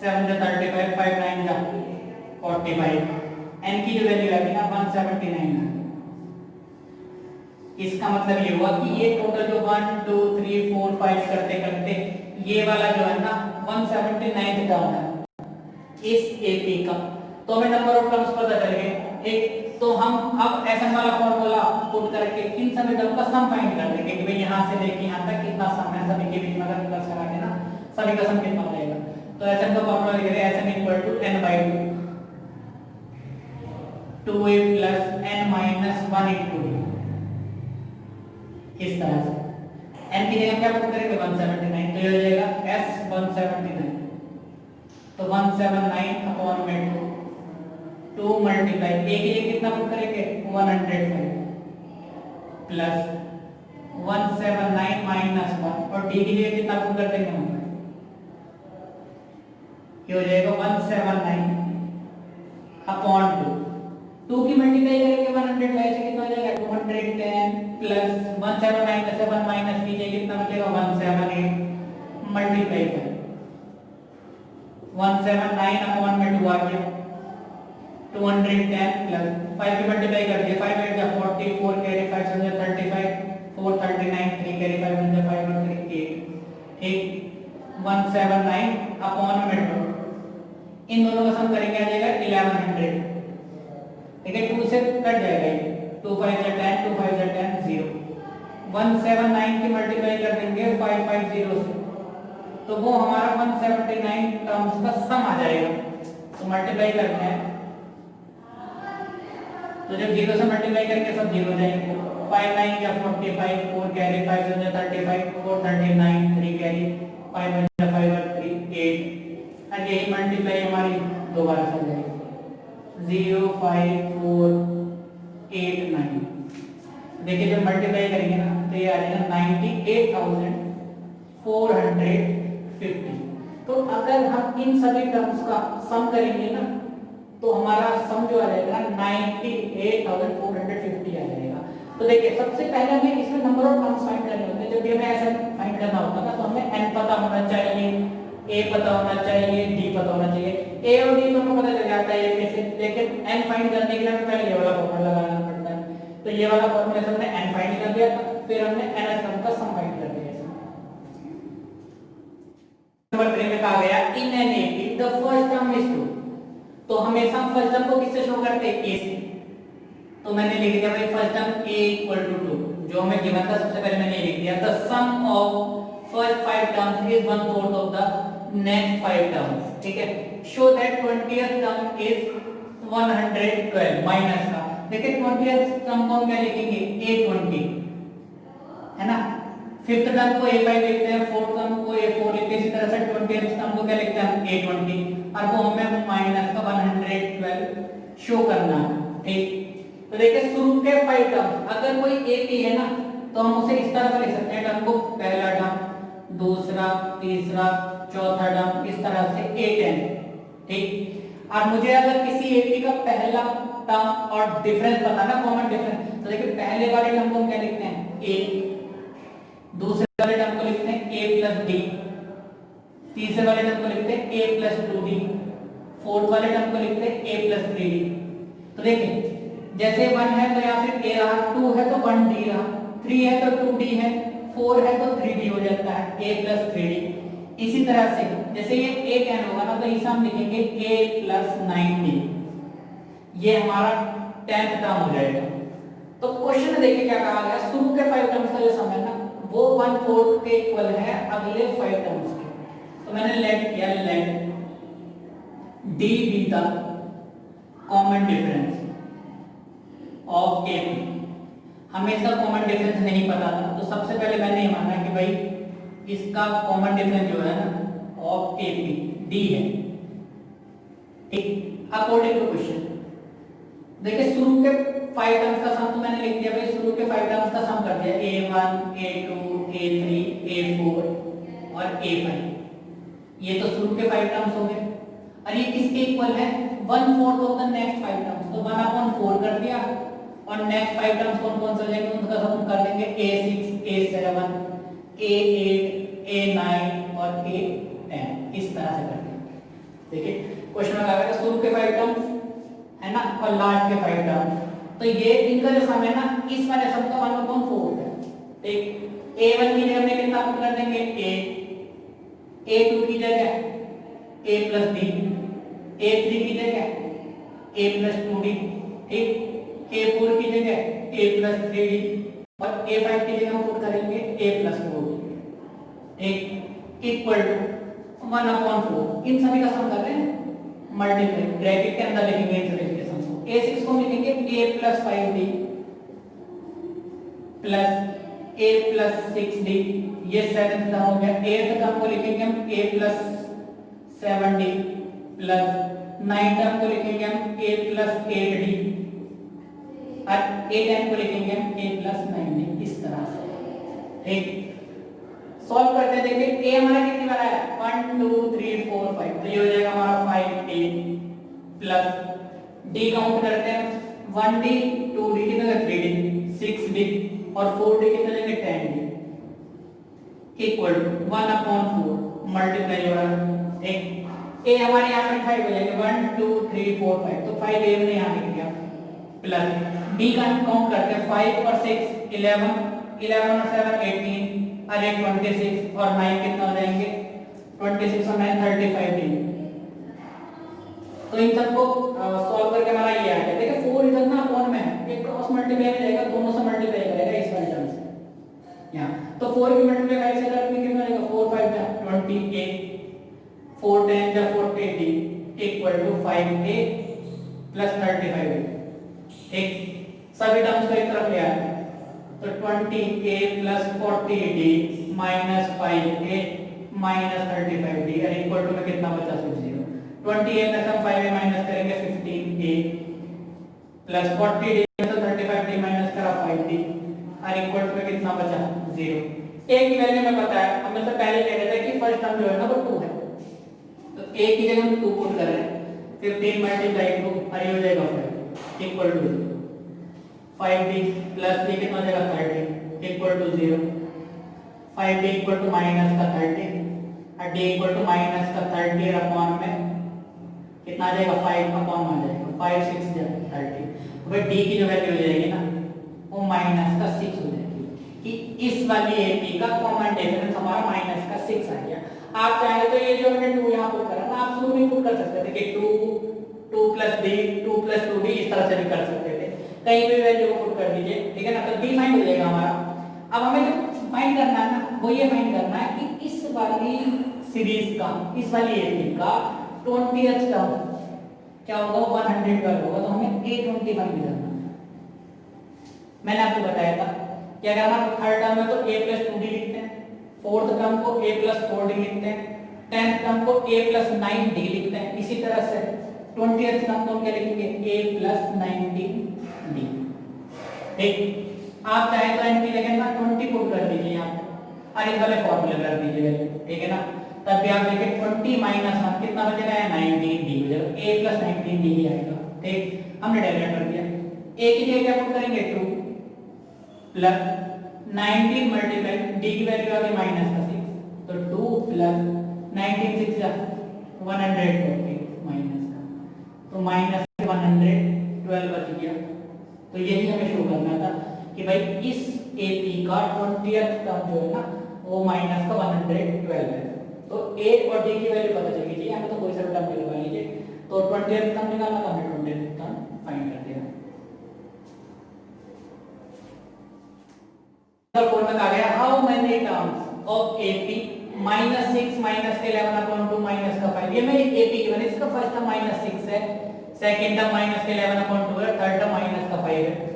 7 जा 35, 5 9 जा 45, n की जो वैल्यू आएगी ना 179। इसका मतलब ये हुआ कि ये टोटल जो 1 2 3 4 5 करते करते ये वाला जो है ना 179 टर्म है इस एपी का। तो हमें नंबर ऑफ टर्म्स पता चल गए, ठीक, तो हम अब एसएन वाला फॉर्मूला पुट करके इन सभी टर्म का सम फाइंड कर देंगे कि भाई यहां से लेके यहां तक कितना सम है, सभी के बीच में अगर प्लस करा के ना सभी का सम कितना हो जाएगा। तो एसएन का फॉर्मूला लिख रहे हैं, S n equal to n/2 2a plus n minus 1 into d, इस तरह से n की जगह क्या पुट करेंगे 179, तो ये हो जाएगा s 179, तो 179 अपॉन में 2 मल्टीप्लाई a की जगह कितना पुट करेंगे 105 प्लस 179 माइनस 1 और d की जगह कितना पुट कर देंगे हम, ये हो जाएगा 179 अपॉन 2 की मल्टीप्लाई करेंगे 105 से कितना हो जाएगा 210 प्लस 179 में से 1 माइनस कीजिए कितना बचेगा 178 मल्टीप्लाई करें 179 अपॉन में 2 आ गया 210 प्लस 5 की मल्टीप्लाई कर दिए 5 8 जा 40 4 कैरी 5 से 35 4 39 3 कैरी 5 से 5 और 3 8, ठीक, 179 अपॉन में 2, इन दोनों का सम करेंगे आ जाएगा 1100, ठीक है, 2 से कट जाएगा ये, 2 5 जा 10 2 5 जा 10 0, 179 की मल्टीप्लाई कर देंगे 550 से, तो वो हमारा 179 टर्म्स का सम आ जाएगा। तो मल्टीप्लाई करते हैं, तो जब 0 से मल्टीप्लाई करेंगे सब 0 हो जाएंगे, 5 9 या 45 4 कैरी 5 से 35 4 39 3 कैरी 5 1 5 और 3 8, और यही मल्टीप्लाई हमारी दोबारा से जाएगी 0 5 4 8 9। देखिए जब मल्टीप्लाई करेंगे ना तो ये आ जाएगा 98,450। तो अगर हम इन सभी टर्म्स का सम करेंगे ना तो हमारा सम जो आ जाएगा 98,450 आ जाएगा। तो देखिए सबसे पहले हमें इसमें नंबर ऑफ टर्म्स फाइंड करने होते हैं। जब भी हमें ऐसा फाइंड करना होता है ना तो हमें n पता होना चाहिए, a पता होना चाहिए, d पता होना चाहिए। a और d दोनों पता चल जाता है एक से, लेकिन n फाइंड करने के लिए हमें पहले ये वाला फॉर्मूला लगाना पड़ता है। तो ये वाला फॉर्मूला से हमने n फाइंड कर दिया, फिर हमने ns टर्म का सम फाइंड कर दिया। नंबर 3 में कहा गया in an AP the first term is 2। तो हमेशा फर्स्ट टर्म को किससे शो करते हैं, a से। तो मैंने लिख दिया भाई first term a equal to 2, जो हमें गिवन था सबसे पहले मैंने लिख दिया the sum of first 5 terms is 1/4 of the next 5 terms, ठीक है। Show that 20th term is 112 minus का। देखिए 20th टर्म को हम क्या लिखेंगे a20, है ना। फिफ्थ टर्म को A5 लिखते हैं, फोर्थ टर्म को A4 लिखते हैं, इसी तरह से 20th टर्म को क्या लिखते हैं A20, और वो हमें माइनस का 112 शो करना है। ठीक, तो देखिए शुरू के 5 टर्म अगर कोई AP है ना तो हम उसे इस तरह से लिख सकते हैं, टर्म को पहला टर्म, दूसरा, तीसरा, चौथा टर्म, इस तरह से A10। ठीक, और मुझे अगर किसी AP का पहला टर्म और डिफरेंस बताना, कॉमन डिफरेंस, तो देखिए पहले वाले टर्म को हम क्या लिखते हैं A, दूसरे वाले टर्म को लिखते हैं A प्लस D, तीसरे वाले टर्म को लिखते हैं A प्लस 2D, फोर्थ वाले टर्म को लिखते हैं A प्लस 3D। तो देखिए जैसे 1 है तो यहाँ सिर्फ A रहा, 2 है तो 1D रहा, 3 है तो 2D है, 4 है तो 3D हो जाता है A प्लस 3D। इसी तरह से जैसे ये A10 होगा ना तो इसे हम लिखेंगे A प्लस 9D, ये हमारा 10th टर्म हो जाएगा। तो क्वेश्चन में देखिए क्या कहा गया, शुरू के 5 टर्म्स का जो सम है ना वो 1/4 के इक्वल है अगले 5 टर्म्स के। तो मैंने लेट किया, let D be the common difference of AP। हमें इसका कॉमन डिफरेंस नहीं पता था, तो सबसे पहले मैंने ये माना कि भाई इसका कॉमन डिफरेंस जो है ना ऑफ AP D है। ठीक, अकॉर्डिंग टू क्वेश्चन देखिए शुरू के 5 टर्म्स का सम तो मैंने लिख दिया भाई, शुरू के 5 टर्म्स का सम कर दिया A1, A2, A3, A4 और A5। ये तो शुरू के 5 टर्म्स हो गए, और ये किसके इक्वल है 1/4 ऑफ द नेक्स्ट 5 टर्म्स। तो 1/4 कर दिया, और नेक्स्ट 5 टर्म्स कौन कौन से हो जाएंगे उनका सम कर देंगे A6, A7, A8, A9 और A10, इस तरह से कर देंगे। देखिए क्वेश्चन में कहा गया शुरू के 5 टर्म्स है ना और लास्ट के 5 टर्म, तो ये इनका जो सम है ना इस वाले सम का 1/4 है। ठीक, A1 की जगह में कितना पुट कर देंगे A, A2 की जगह A प्लस D, A3 की जगह A प्लस 2D, ठीक, A4 की जगह A प्लस 3D और A5 की जगह हम पुट करेंगे A प्लस 4D। ठीक, इक्वल टू 1/4, इन सभी का सम कर रहे हैं मल्टीप्लाई, ब्रैकेट के अंदर लिखेंगे इन सभी के सम को। A6 को लिखेंगे A plus 5D plus A plus 6D, ये 7th टर्म हो गया। 8th टर्म को लिखेंगे हम A plus 7D plus 9th term को लिखेंगे हम A प्लस 8D और A10 को लिखेंगे हम A प्लस 9D, इस तरह से। ठीक, सॉल्व करते हैं, देखिए A हमारा कितनी बार आया 1 2 3 4 5, तो ये हो जाएगा हमारा 5A प्लस D काउंट करते हैं 1D 2D कितना है 3D 6D और 4D कितना लेंगे 10D इक्वल टू 1/4 मल्टीप्लाई हो रहा है। ठीक, A हमारे यहाँ पे 5 हो जाएंगे 1 2 3 4 5, तो 5A मैंने यहाँ लिख दिया प्लस D का काउंट करते हैं 5 और 6 11, 11 और 7 18 और 8 26 और 9 कितना हो जाएंगे 26 और 9 35D। तो इन सबको सॉल्व करके हमारा ये आएगा। देखिए 4 इधर ना अपॉन में है, ये क्रॉस मल्टीप्लाई में जाएगा, दोनों से मल्टीप्लाई करेगा इस वाले टर्म से यहाँ, तो 4 की मल्टीप्लाई 5 से करके कितना आएगा 4 5 जा 28, 4 10 जा 40D equal to 5A plus 35A। ठीक, सभी टर्म्स को एक तरफ ले आए तो 20A plus 40D minus 5A minus 35D और इक्वल टू में कितना बचा 0। 20A प्लस हम 5A माइनस करेंगे 15A प्लस 40D में तो 35D माइनस करा 5D और इक्वल टू में कितना बचा 0। A की वैल्यू में पता है, हम से पहले कह रहे थे कि फर्स्ट टर्म जो है ना वो 2 है, तो A की जगह हम 2 पुट कर रहे हैं, 15 मल्टीप्लाई 2 और ये हो जाएगा 5 equal to 5D plus D कितना हो जाएगा 30 equal to 0, 5D equal to minus का 30 और D इक्वल टू माइनस का 30 अपॉन में कितना आ जाएगा 5 अपॉन आ जाएगा 5 6 30। तो भाई D की जो वैल्यू हो जाएगी ना वो माइनस का 6 हो जाएगी, कि इस वाली AP का कॉमन डिफरेंस हमारा माइनस का 6 आ गया। आप चाहे तो ये जो हमने 2 यहाँ पुट करा ना आप शुरू में पुट कर सकते थे कि 2 प्लस D 2 प्लस 2D इस तरह से भी कर सकते थे, कहीं भी वैल्यू पुट कर दीजिए, ठीक है ना, तो D फाइंड हो जाएगा हमारा। अब हमें जो फाइंड करना है ना वो ये फाइंड करना है कि इस वाली सीरीज का, इस वाली AP का 20th टर्म क्या होगा 112 होगा, तो हमें A21 भी करना है। मैंने आपको बताया था कि अगर हमारा थर्ड टर्म है तो a प्लस 2d लिखते हैं, फोर्थ टर्म को a प्लस 4d लिखते हैं, 10th टर्म को a प्लस 9d लिखते हैं। इसी तरह से 20th टर्म को हम क्या लिखेंगे a प्लस 19d। ठीक, आप चाहे तो n की जगह ना 20 पुट कर दीजिए यहाँ पे और इस वाले फॉर्मूले में रख दीजिए वैल्यू, ठीक है ना। तब भी आप देखिए 20 माइनस 1 कितना बचेगा, 19d हो जाएगा, a प्लस 19d ही आएगा। ठीक, हमने डेरिवेट कर दिया। a की जगह क्या पुट करेंगे 2 प्लस 19 मल्टीप्लाई d की वैल्यू आ गई माइनस का 6, तो 2 प्लस 19 6 जा 140 माइनस का, तो माइनस 112 बच गया। तो यही हमें शो करना था कि भाई इस AP का 20th टर्म जो है ना वो माइनस का 112 है। तो A और D की वैल्यू पता चल गई, हमें तो कोई सा टर्म निकलवा लीजिए। तो 20th टर्म निकालना, तो हमने 20th टर्म फाइंड कर दिया। फॉर्मूला आ गया, how many terms of AP minus 6 minus 11 upon 2 minus का 5। ये मेरी AP की वैल्यू, इसका फर्स्ट टर्म माइनस 6 है, सेकंड टर्म माइनस 11 अपॉन 2 है, थर्ड टर्म माइनस का 5 है।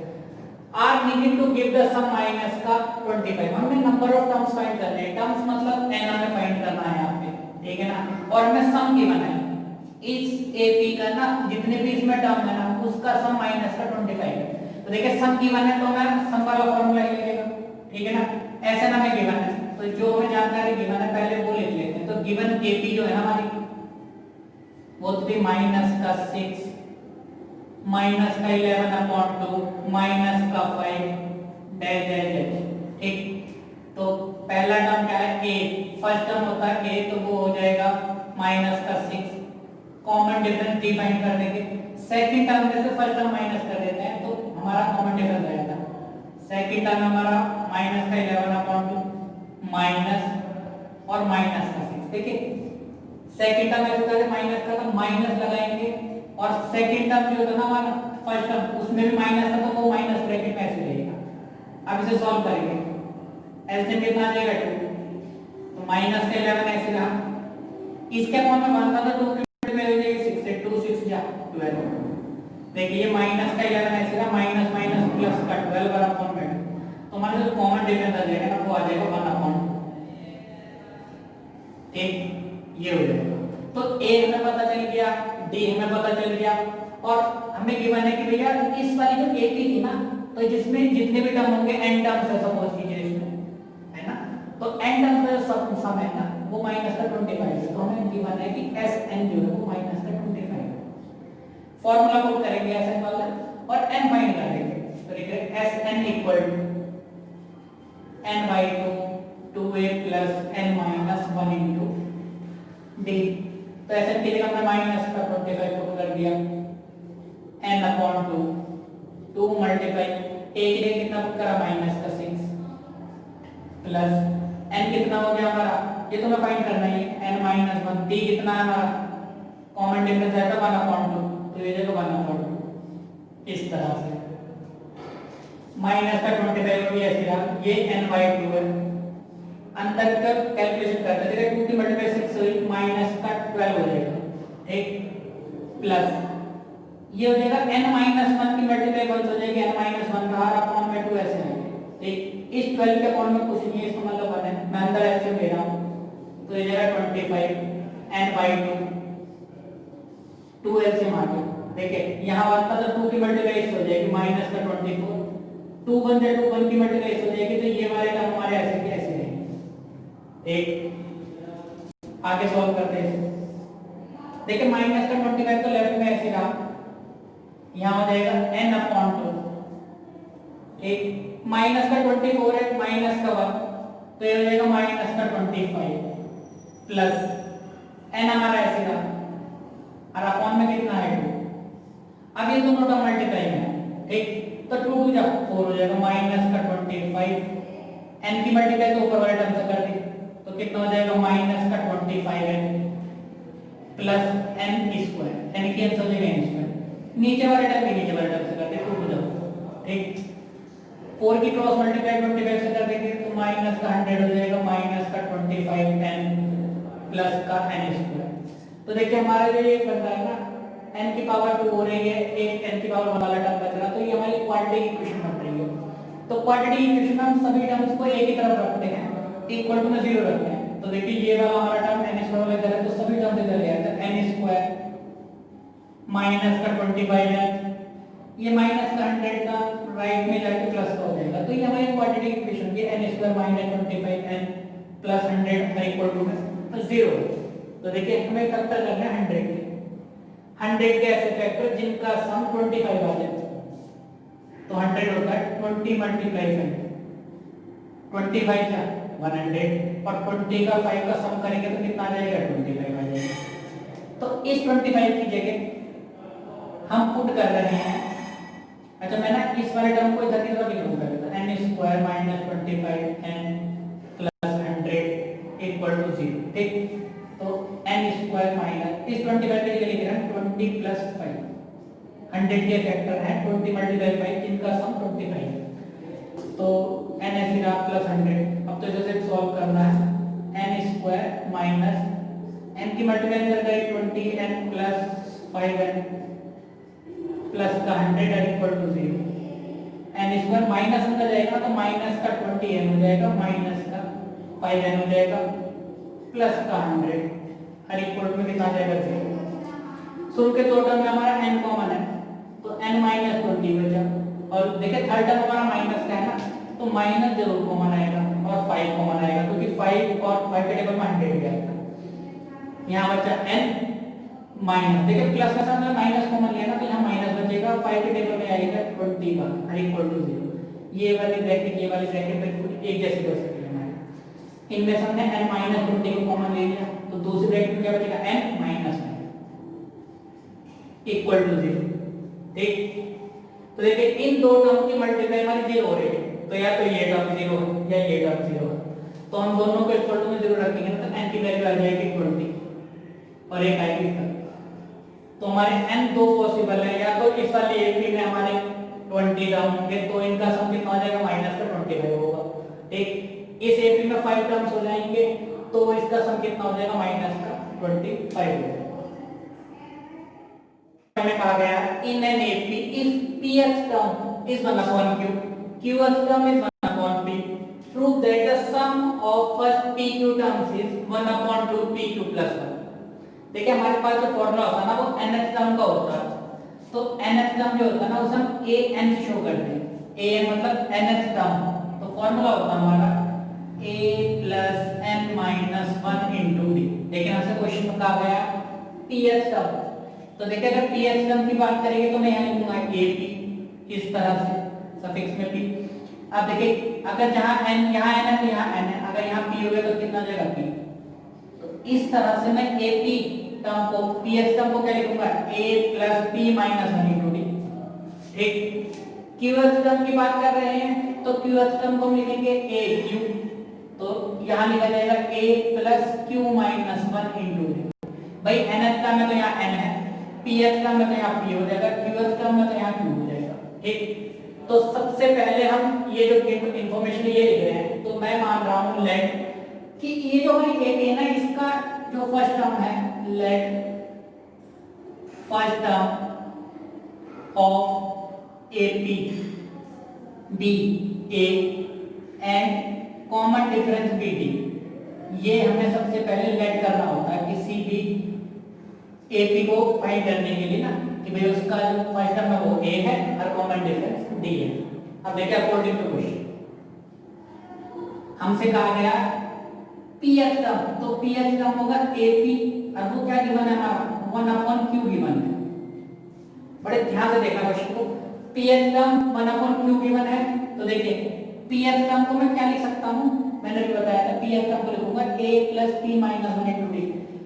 Are needed to give the sum minus का 25। हमें नंबर ऑफ टर्म्स फाइंड करने हैं, टर्म्स मतलब n हमें फाइंड करना है यहाँ पे, ठीक है ना। और हमें सम गिवन है, इस AP का ना जितने भी इसमें टर्म है ना उसका सम माइनस का 25 है। तो देखिए सम गिवन है तो हमें सम वाला फॉर्मूला ही लगेगा, ठीक है ना। ऐसे ना हमें गिवन है तो जो हमें जानकारी गिवन है पहले वो लिख लेते हैं। तो गिवन AP जो है ना हमारी वो थी माइनस का 6 माइनस का 11 अपॉन 2 माइनस का 5 डैश डैश डैश। ठीक, तो पहला टर्म क्या है a, फर्स्ट टर्म होता है a, तो वो हो जाएगा माइनस का 6, कॉमन डिफरेंस d फाइंड कर देंगे। सेकंड टर्म में से फर्स्ट टर्म माइनस कर देते हैं तो हमारा कॉमन डिफरेंस रहेगा। सेकंड टर्म हमारा माइनस का 11 अपॉन 2 माइनस और माइनस का 6। देखिए सेकंड टर्म ऐसे करके माइनस का, तो माइनस लगाएंगे और सेकंड टर्म जो था ना हमारा फर्स्ट टर्म उसमें भी माइनस था तो वो माइनस ब्रैकेट में ऐसे रहेगा। अब इसे सॉल्व करेंगे, ऐसे कितना आ जाएगा 2, तो माइनस का 11 ऐसे रहा, इसके अपॉन में बनता था 2 के में हो जाएगा 6 से 2 6 जा 12। देखिए ये माइनस का 11 ऐसे रहा, माइनस माइनस प्लस का 12 बराबर अपॉन में, तो हमारा जो कॉमन डिफरेंस आ जाएगा ना वो आ जाएगा 1 अपॉन। ठीक, ये हो जाएगा। तो A हमें पता चल गया, D हमें पता चल गया, और हमें गिवन है कि भैया इस वाली जो AP थी ना तो जिसमें जितने भी टर्म होंगे n टर्म्स है सपोज कीजिए इसमें, है ना। तो n टर्म्स का जो सम है ना वो माइनस का 25 है। तो हमें गिवन है कि Sn जो है वो माइनस का 25 है। फॉर्मूला पुट करेंगे Sn वाला और n फाइंड कर देंगे। तो लिखेंगे Sn equal to n by 2 2a plus n minus 1 into d। तो ऐसे की जगह हमने माइनस का 25 पुट कर दिया, n अपॉन 2 मल्टीप्लाई a के लिए कितना पुट करा माइनस का 6 प्लस n कितना हो गया हमारा, ये तो हमें फाइंड करना ही है, n माइनस 1, d कितना है हमारा कॉमन डिफरेंस है 1 अपॉन 2, तो ये जगह 1 अपॉन 2 इस तरह से माइनस का 25 हो गया ऐसे रहा। ये n बाई 2 है, अंदर का कैलकुलेशन करते हैं, 2 की मल्टीप्लाई 6 हुई माइनस का 12 हो जाएगा। ठीक, प्लस ये हो जाएगा n माइनस 1 की मल्टीप्लाई 1 हो जाएगी n माइनस 1 का r अपॉन में 2 ऐसे आएंगे। ठीक, इस 12 के अपॉन में कुछ नहीं है, इसका मतलब 1 है, मैं अंदर ऐसे ले रहा हूं, तो ये जाएगा 25 n बाई 2 एलसीएम आ गया। देखिए यहां 1 था तो 2 की मल्टीप्लाई हो जाएगी माइनस का 24, 2 1 से 2 1 की मल्टीप्लाई हो जाएगी, तो ये वाले टर्म हमारे ऐसे के ऐसे रहेंगे। एक आगे सॉल्व करते हैं। देखिए माइनस का 25 तो लेफ्ट में ऐसे रहा, यहाँ हो जाएगा n अपॉन 2। ठीक, माइनस का 24 है माइनस का 1, तो ये हो जाएगा माइनस का 25 प्लस n हमारा ऐसे रहा और अपॉन में कितना है 2। अब ये दोनों टर्म मल्टीप्लाई है। ठीक, तो 2 जब 4 हो जाएगा माइनस का 25, n की मल्टीप्लाई तो ऊपर वाले टर्म से कर दी, तो कितना हो जाएगा माइनस का 25n plus n square, n की आंसर हो जाएगा n स्क्वायर, नीचे वाले टर्म के नीचे वाले टर्म से कर दे 2 जब। ठीक, 4 की क्रॉस मल्टीप्लाई 25 से कर देंगे तो माइनस का 100 हो जाएगा माइनस का 25n प्लस का n स्क्वायर। तो देखिए हमारा जो ये बन रहा है ना n की पावर 2 हो रही है, एक n की पावर 1 वाला टर्म बच रहा, तो ये हमारी क्वाड्रेटिक इक्वेशन बन रही है। तो क्वाड्रेटिक इक्वेशन में हम सभी टर्म्स को एक ही तरफ रखते हैं, इक्वल टू में 0 रखते हैं। तो देखिए ये वाला हमारा टर्म n स्क्वायर वाला इधर है, तो सभी टर्म इधर ले आते हैं। n स्क्वायर माइनस का 25n, ये माइनस का 100 का राइट में जाके प्लस का हो जाएगा। तो ये हमारी क्वाड्रेटिक इक्वेशन, ये n square minus 25n plus 100 है इक्वल टू में 0। तो देखिए हमें फैक्टर करना है 100 के, 100 के ऐसे फैक्टर जिनका सम 25 आ जाए। तो 100 होता है 20 मल्टीप्लाई 5, 25 क्या 100 और 20 का 5 का सम करेंगे तो कितना आ जाएगा 25 आ जाएगा। तो इस 25 की जगह हम पुट कर रहे हैं, अच्छा मैं ना इस वाले टर्म को इधर की तरफ लिख लूंगा, तो n square minus 25n plus 100 equal to 0। ठीक, तो n स्क्वायर माइनस इस 25 के लिए लिख रहे हैं 20 प्लस 5, 100 के फैक्टर है 20 मल्टीप्लाई 5 जिनका सम 25 है। तो n ऐसे रहा प्लस 100। अब तो जैसे सॉल्व करना है, n स्क्वायर माइनस n की मल्टीप्लाई कर दें 20n प्लस 5n प्लस का 100 equal to 0। n square minus अंदर जाएगा तो माइनस का 20n हो जाएगा, माइनस का 5n हो जाएगा प्लस का 100 हर इक्वल टू में कितना आ जाएगा 0। शुरू के दो टर्म में हमारा n कॉमन है तो n माइनस 20 बचा, और देखिए थर्ड टर्म हमारा माइनस का है ना, तो माइनस जरूर कॉमन आएगा और 5 कॉमन आएगा, क्योंकि 5 और 5 के टेबल में 100 गया था। यहाँ बचा n माइनस, देखिए प्लस का साथ में माइनस कॉमन लिया ना, तो यहाँ माइनस बचेगा, 5 के टेबल में आएगा 20 का हर इक्वल टू 0। ये वाली ब्रैकेट ये वाली ब्रैकेट बिल्कुल एक जैसी हो सकती है हमारी। इनमें से हमने n माइनस 20 को कॉमन ले लिया, तो दूसरी ब्रैकेट में क्या बचेगा n माइनस इक्वल टू 0। ठीक, तो देखिए इन दो टर्म की मल्टीप्लाई हमारी 0 हो रही है, तो या तो ये टर्म 0 है या ये टर्म 0 है, तो हम दोनों को इक्वल टू में 0 रखेंगे तो n की वैल्यू आ जाएगी 20 और एक आएगी 5। तो हमारे n दो पॉसिबल है, या तो इस वाली एपी में हमारे 20 टर्म होंगे तो इनका सम कितना हो जाएगा माइनस का 25 होगा। ठीक, इस एपी में 5 टर्म्स हो जाएंगे तो इसका सम कितना हो जाएगा माइनस का 25 हो जाएगा। हमें कहा गया in an AP if pth term is 1 upon q, qth term is 1 upon p, prove that the sum of first pq terms is 1 upon 2 pq plus 1। देखिए हमारे पास जो फॉर्मूला होता है ना वो nth टर्म का होता है, तो nth टर्म जो होता है ना उसे हम an शो करते हैं, an मतलब nth टर्म। तो फॉर्मूला होता है हमारा a plus n minus 1 into d। लेकिन हमसे क्वेश्चन में कहा गया pth टर्म, तो देखिए अगर ph टर्म की बात करेंगे तो मैं यहाँ लिखूंगा ap इस तरह से सफिक्स में p। अब देखिए अगर जहाँ n यहाँ n है तो यहाँ n है, अगर यहाँ p हो गया तो कितना जाएगा p। तो इस तरह से मैं ap टर्म को ph टर्म को क्या लिखूंगा a plus p minus 1 into d। ठीक, qh टर्म की बात कर रहे हैं तो qh टर्म को हम लिखेंगे aq, तो यहाँ लिखा जाएगा a plus q minus 1 into d। भाई nth टर्म में तो यहाँ n है, pth टर्म में तो यहाँ p हो जाएगा, qth टर्म में तो यहाँ q हो जाएगा। ठीक, तो सबसे पहले हम ये जो इंफॉर्मेशन ये लिख रहे हैं, तो मैं मान रहा हूँ लेट कि ये जो हमारी एक है ना, इसका जो फर्स्ट टर्म है let first term of ap be a and common difference bt, ये हमें सबसे पहले लेट करना होता है किसी भी AP को फाइंड करने के लिए ना, कि भाई उसका जो फर्स्ट टर्म है वो A है और कॉमन डिफरेंस D है। अब देखिए अकॉर्डिंग टू क्वेश्चन हमसे कहा गया ph टर्म, तो ph टर्म होगा AP और वो क्या गिवन है हमारा 1 अपॉन q गिवन है। बड़े ध्यान से देखना क्वेश्चन को, ph term 1 upon q given है, तो देखिए ph टर्म को मैं क्या लिख सकता हूँ, मैंने भी बताया था ph टर्म को लिखूंगा a plus p minus 1 into d।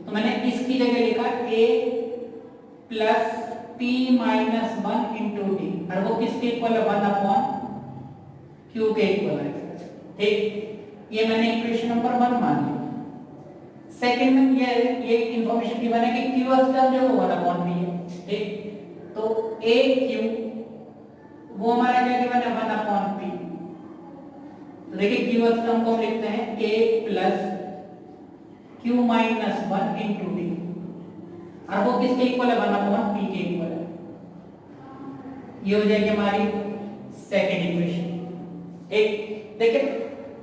तो मैंने इसकी जगह लिखा a plus p minus 1 into D, और वो किसके इक्वल है 1 अपॉन q के इक्वल है। ठीक, ये मैंने इक्वेशन नंबर 1 मान लिया। सेकंड में ये इंफॉर्मेशन गिवन है कि q टर्म जो 1 अपॉन p है। ठीक, तो a q वो हमारा क्या गिवन है 1 अपॉन p। तो देखिए q टर्म को हम लिखते हैं a plus q minus 1 into D, और वो किसके इक्वल है 1 अपॉन p के इक्वल है। ये हो जाएगी हमारी सेकंड इक्वेशन। ठीक, देखिए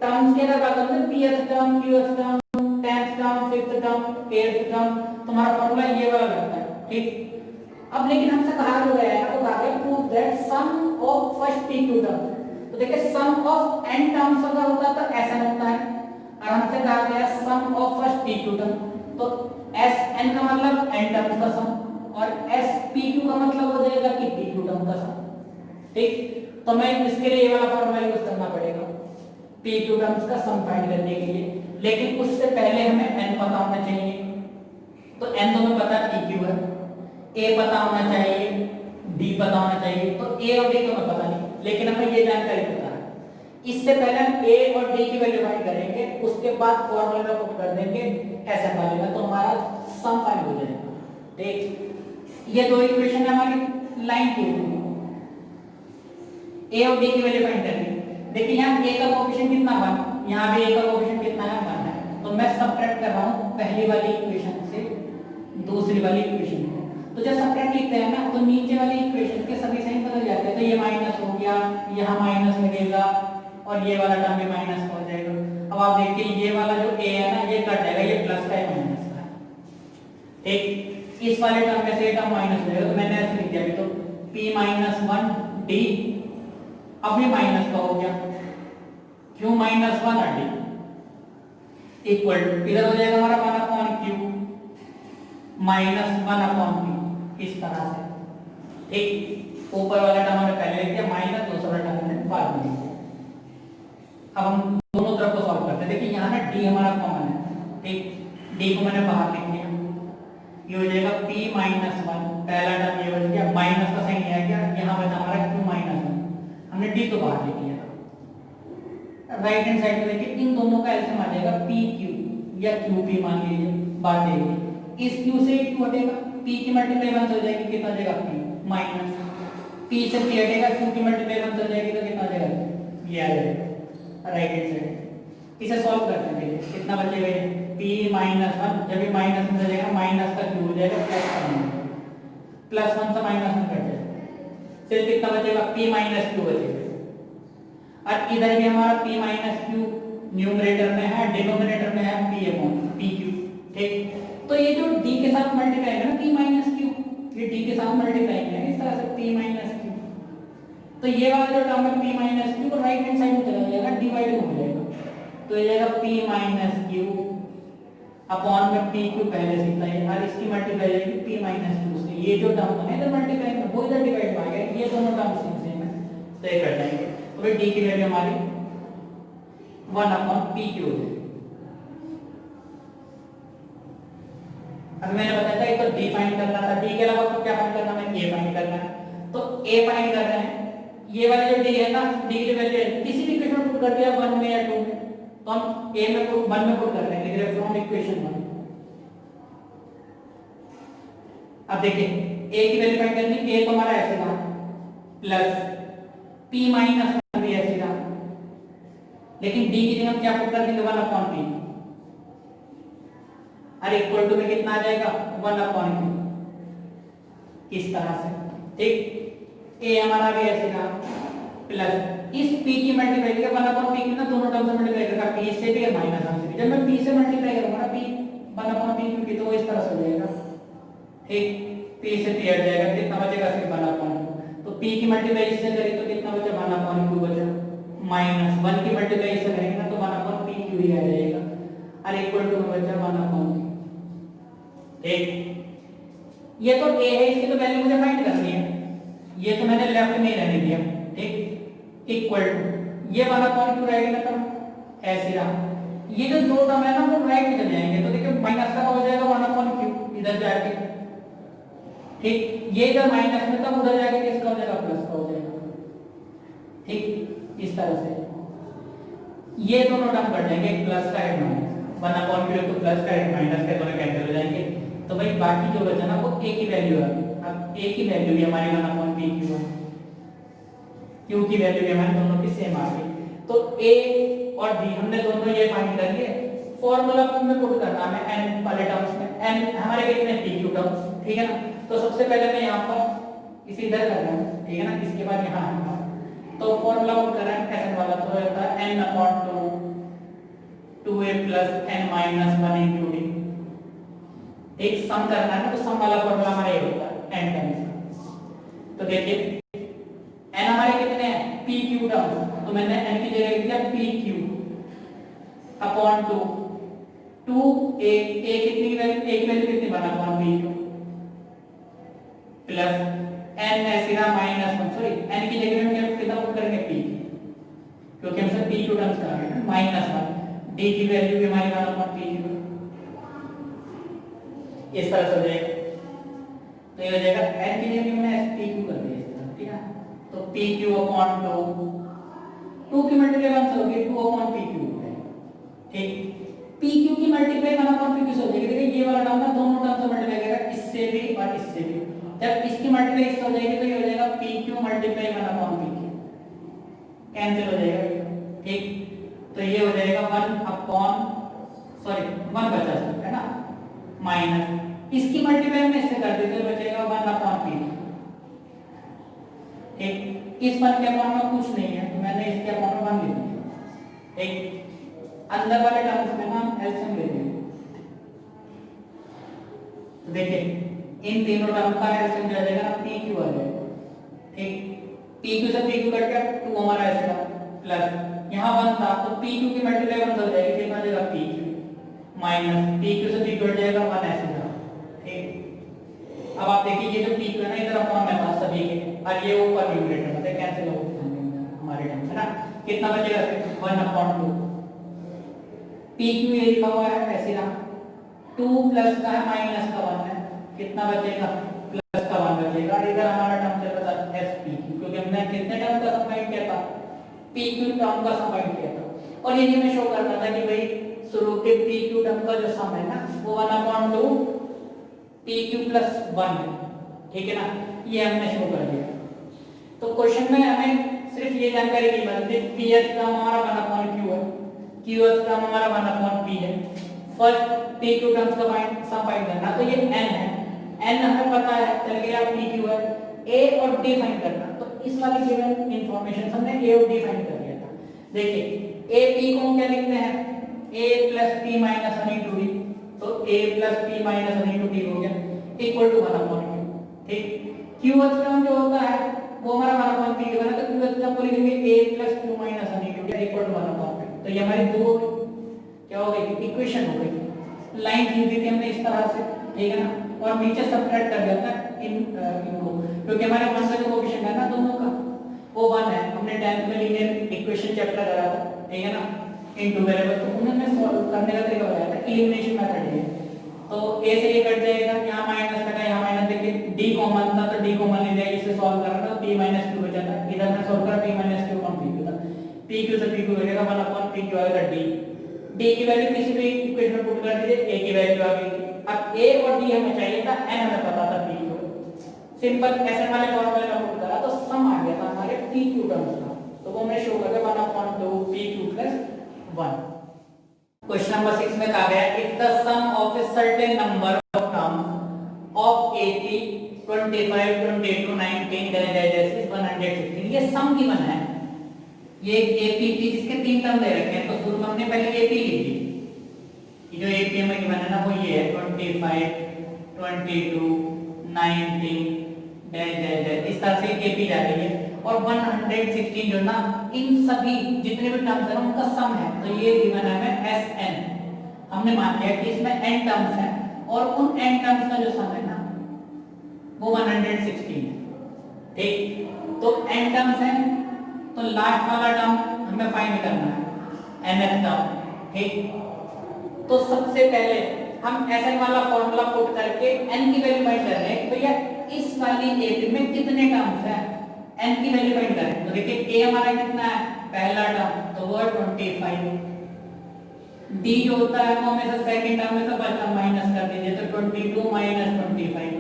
टर्म्स की अगर बात करें तो pth term, qth term, 10th term, 5th term, 8th term, तुम्हारा फॉर्मूला ये वाला लगता है। ठीक, अब लेकिन हमसे कहा गया है, आपको कहा गया prove that sum of first pq term. तो देखिए सम ऑफ n टर्म्स अगर होता तो ऐसा होता है, और हमसे कहा गया सम ऑफ फर्स्ट pq टर्म, तो sn का मतलब n टर्म्स का सम और spq का मतलब हो जाएगा कि pq टर्म का सम। ठीक, तो मैं इसके लिए ये वाला फॉर्मूला यूज करना पड़ेगा pq टर्म्स का सम फाइंड करने के लिए, लेकिन उससे पहले हमें n पता होना चाहिए। तो n तो हमें पता है pq है, a पता होना चाहिए, d पता होना चाहिए, तो a और d तो हमें पता नहीं, लेकिन हमें ये जानकारी पता है। इससे पहले हम a और d की वैल्यू फाइंड करेंगे, उसके बाद फॉर्मूला को पुट कर देंगे ऐसा वाले में, तो हमारा सम फाइंड हो जाएगा। ठीक, ये दो इक्वेशन है हमारी लाइन की, a और d की वैल्यू फाइंड करनी। देखिए यहाँ a का कोएफिशिएंट कितना 1, यहाँ भी a का कोएफिशिएंट कितना है 1 है, तो मैं सबट्रैक्ट कर रहा हूँ पहली वाली इक्वेशन से दूसरी वाली इक्वेशन को। तो जब सबट्रैक्ट लिखते हैं ना तो नीचे वाली इक्वेशन के सभी साइन बदल जाते हैं, तो ये माइनस हो गया, यहाँ माइनस लगेगा और ये वाला टर्म भी माइनस हो जाएगा। अब आप देखिए ये वाला जो a है ना ये कट जाएगा, ये प्लस का है माइनस का है। ठीक, इस वाले टर्म में से टर्म माइनस हो जाएगा, तो मैंने ऐसे लिख दिया अभी, तो p-1 d अब ये माइनस का हो गया, q -1 और d इक्वल टू इधर हो जाएगा हमारा 1 upon q minus 1 upon p, इस तरह से। ठीक, ऊपर वाला टर्म हमने पहले लिख दिया, माइनस दूसरा टर्म हमने बाद में लिख दिया। अब हम दोनों तरफ को सॉल्व करते हैं। देखिए यहाँ ना d हमारा कॉमन है, ठीक, d को मैंने बाहर लिख दिया, ये हो जाएगा p-1, पहला टर्म ये बच गया, माइनस का साइन ये आ गया, यहाँ बचा हमारा q-1, हमने d तो बाहर लिख लिया। राइट हैंड साइड में देखिए इन दोनों का एलसीएम आ जाएगा pq या qp मान लीजिए, बात देंगे इस q से q हटेगा, p की मल्टीप्लाई 1 हो जाएगी, कितना आ जाएगा p माइनस p से p हटेगा, q की मल्टीप्लाई 1 हो जाएगी, तो कितना आ जाएगा ये आ जाएगा राइट हैंड साइड। इसे सॉल्व करते हैं, देखिए कितना बचेगा ये p-1, जब ये माइनस में जाएगा माइनस का q हो जाएगा प्लस 1 से माइनस में कट जाएगा, फिर कितना बचेगा p माइनस q बचेगा, और इधर भी हमारा p माइनस q न्यूमरेटर में है, डिनोमिनेटर में है p अपॉन pq। ठीक, तो ये जो d के साथ मल्टीप्लाई है ना p माइनस q, ये d के साथ मल्टीप्लाई है इस तरह से p माइनस q, तो ये वाला जो टर्म है p माइनस q को राइट हैंड साइड में चला जाएगा, डिवाइड हो जाएगा, तो ये जाएगा p माइनस q अपॉन में pq पहले से था, और इसकी मल्टीप्लाई जाएगी p माइनस q से, ये जो टर्म बने इधर मल्टीप्लाई में वो इधर डिवाइड हो गया, ये दोनों टर्म सेम है, तो ये कट जाएंगे, तो फिर d की वैल्यू हमारी 1 अपॉन pq हो जाएगी। अब मैंने बताया था एक तो d फाइंड करना था, d के अलावा तो क्या फाइंड करना है, a फाइंड करना है, तो a फाइंड कर रहे हैं, ये वाला जो d है ना, d की वैल्यू किसी भी इक्वेशन में पुट कर दिया 1 में या 2 में, तो हम a में पुट 1 में पुट कर रहे हैं, लिख रहे हैं फ्रॉम इक्वेशन 1। अब देखिए a की वैल्यू फाइंड करनी, a तो हमारा ऐसे था प्लस p माइनस 1 भी ऐसे था, लेकिन d की जगह हम क्या पुट कर देंगे 1 अपॉन p, और इक्वल टू में कितना आ जाएगा 1 अपॉन q, इस तरह से। ठीक, a हमारा भी ऐसे था प्लस इस p की मल्टीप्लाई करके 1 अपॉन p की ना दोनों टर्म से मल्टीप्लाई करेगा, p से भी और माइनस 1 से भी, जब मैं p से मल्टीप्लाई करूंगा ना p 1 अपॉन p क्योंकि तो इस तरह से हो जाएगा। ठीक, p से p हट जाएगा, कितना बचेगा सिर्फ 1 अपॉन, तो p की मल्टीप्लाई इससे करें तो कितना बचा 1 अपॉन q बचा, माइनस 1 की मल्टीप्लाई इससे करेंगे ना तो 1 अपॉन pq ही आ जाएगा, और इक्वल टू में बचा 1 अपॉन q। ठीक, ये तो a है, इसकी तो वैल्यू मुझे फाइंड करनी है, ये तो मैंने लेफ्ट में ही रहने दिया। ठीक, इक्वल टू ये 1 अपॉन q रहेगा ना टर्म ऐसे रहा, ये जो दो टर्म है ना वो राइट में चले जाएंगे, तो देखिए माइनस का हो जाएगा 1 अपॉन q इधर जाके। ठीक, ये इधर माइनस में तब उधर जाके किसका हो जाएगा प्लस का हो जाएगा। ठीक, इस तरह से ये दोनों टर्म कट जाएंगे, प्लस का है माइनस 1 अपॉन q तो प्लस का है माइनस का दोनों कैंसिल हो जाएंगे, तो भाई बाकी जो बचा ना वो a की वैल्यू है। अब a की वैल्यू भी हमारी 1 अपॉन pq है, q की वैल्यू भी हमारी दोनों की सेम आ गई, तो a और b हमने दोनों ये फाइंड कर लिए। फॉर्मूला में पुट करना है n वाले टर्म्स में, n हमारे कितने pq टर्म्स, ठीक है ना। तो सबसे पहले मैं यहाँ पर इसे इधर करना है, ठीक है ना, इसके बाद यहाँ तो फॉर्मूला पुट कर रहे हैं एन वाला, तो रहता है n upon 2 2a plus n minus 1 into D. एक सम करना है तो सम वाला फॉर्मूला हमारा ये होता है n टाइम्स। तो देखिए n हमारे कितने हैं p q टर्म्स, तो मैंने n की जगह लिख दिया p q अपॉन 2 2a कितनी की वैल्यू, a की वैल्यू कितनी बना upon p q plus n ऐसे ना माइनस 1, सॉरी n की जगह में हम कितना पुट करेंगे p, क्योंकि हम सब p q टर्म्स कर रहे हैं माइनस 1, d की वैल्यू भी हमारी 1 अपॉन p q, इस तरह से हो जाएगा। तो ये हो जाएगा n की जगह मैंने p q कर दिया इस तरह, ठीक है। तो p q अपॉन 2 की मल्टीप्लाई 1 से होगी 2 अपॉन p q हो जाएगा, ठीक। p q की मल्टीप्लाई 1 अपॉन p q से हो जाएगी। देखिए ये वाला टर्म ना दोनों टर्म से मल्टीप्लाई करेगा, इससे भी और इससे भी। जब इसकी मल्टीप्लाई इससे हो जाएगी तो ये हो जाएगा p q multiply 1 upon p q, cancel हो जाएगा, ठीक। तो ये हो जाएगा 1 अपॉन, सॉरी 1 बचा है ना, माइनस इसकी मल्टीप्लाई हमने इससे कर दी तो बचेगा 1 अपॉन p, ठीक। इस 1 के अपॉन में कुछ नहीं है तो मैंने इसके अपॉन में 1 लिख दिया, ठीक। अंदर वाले टर्म्स में ना एलसीएम ले लेंगे, तो देखिए इन तीनों टर्म का एलसीएम क्या आ जाएगा, p q आ जाएगा, ठीक। p q से p q कट गया 2 हमारा ऐसे था, प्लस यहाँ 1 था तो p q की मल्टीप्लाई 1 हो जाएगी, कितना आ जाएगा p q minus p q से p q कट जाएगा 1 ऐसे था, ठीक। अब आप देखिए ये जो p q है ना इधर अपॉन में था सभी के, और ये ऊपर न्यूमरेटर में कैंसिल हो हमारे टर्म है ना, कितना बचेगा 1 अपॉन 2, p q ये लिखा हुआ है ऐसे रहा, 2 प्लस का है माइनस का 1 है, कितना बचेगा प्लस का 1 बचेगा। इधर हमारा टर्म चल रहा था s p q, क्योंकि हमने कितने टर्म का सम फाइंड किया था, p q टर्म का सम फाइंड किया था, और ये हमें शो करना था कि भाई शुरू के p q टर्म का जो सम है ना वो 1 अपॉन 2 p q प्लस 1 है, ठीक है ना, ये हमने शो कर दिया। तो क्वेश्चन में हमें सिर्फ ये जानकारी की बात है p h टर्म हमारा 1 अपॉन q है, q h टर्म हमारा 1 अपॉन p है। फर्स्ट p q टर्म्स का सम फाइंड करना, तो ये n है, n हमें पता है चल गया p q है, a और d फाइंड करना, तो इस वाली गिवन इंफॉर्मेशन हमने a और d फाइंड कर लिया था। देखिए a p को हम क्या लिखते हैं, a plus p minus 1 into d, तो a plus p minus 1 into d हो गया इक्वल टू 1 अपॉन q, ठीक। q h टर्म जो होता है वो हमारा 1 अपॉन p बना, तो q h टर्म को लिखेंगे a plus q minus 1 into d equal to 1 upon p, तो ये हमारी दो क्या हो गई इक्वेशन हो गई। लाइन खींच दी थी हमने इस तरह से, ठीक है ना, और नीचे सबट्रैक्ट कर दिया था इनको, क्योंकि हमारे 1 का जो कोएफिशिएंट है ना दोनों का वो 1 है, हमने 10th में लीनियर इक्वेशन चैप्टर करा था, ठीक है ना, इन टू वेरिएबल, तो उन्होंने सॉल्व करने का तरीका बताया था एलिमिनेशन मेथड है। तो a से ये कट जाएगा, यहाँ माइनस लगा, यहाँ माइनस, देखिए d कॉमन था तो d कॉमन ले जाएगा, इसे सॉल्व करना तो p माइनस q बचा था, इधर मैं सॉल्व करा p minus q upon p था, p q से p q बचेगा 1 अपॉन p q आएगा d की वैल्यू किसी भी इक्वेशन में पुट कर दीजिए, a की वैल्यू आ गई। अब a और d हमें चाहिए था, n हमें पता था p q, सिंपल ऐसे वाले फॉर्मूले में पुट करा तो सम आ गया था हमारे p q टर्म्स का, तो वो हमने शो कर दिया 1 upon 2 p q plus 1। Question number 6 में कहा गया if the sum of a certain number of terms of 80 25 22 19 is 116, ये सम गिवन है, ये एपीटी जिसके 3 टर्म दे रखे हैं, तो शुरू में हमने पहले एपी लिख दी, ये जो एपी में गिवन है ना वो ये है 25 22 19 इस तरह से एपी जा रही है, और 116 जो ना इन सभी जितने भी टर्म्स हैं उनका सम है, तो ये गिवन है हमें Sn। हमने मान लिया कि इसमें n टर्म्स हैं और उन n टर्म्स का जो सम है ना वो 116 है, ठीक। तो n टर्म्स हैं तो लास्ट वाला टर्म हमें फाइंड करना है nth टर्म, ठीक। तो सबसे पहले हम Sn वाला फॉर्मूला पुट करके n की वैल्यू फाइंड कर रहे हैं, तो यार इस वाली एपी में कितने टर्म्स हैं n की वैल्यू फाइंड करें, तो देखिए a हमारा कितना है पहला टर्म, तो वो है 25, d जो होता है वो हमेशा सेकंड टर्म में से फर्स्ट टर्म माइनस कर दीजिए, तो 22 माइनस 25,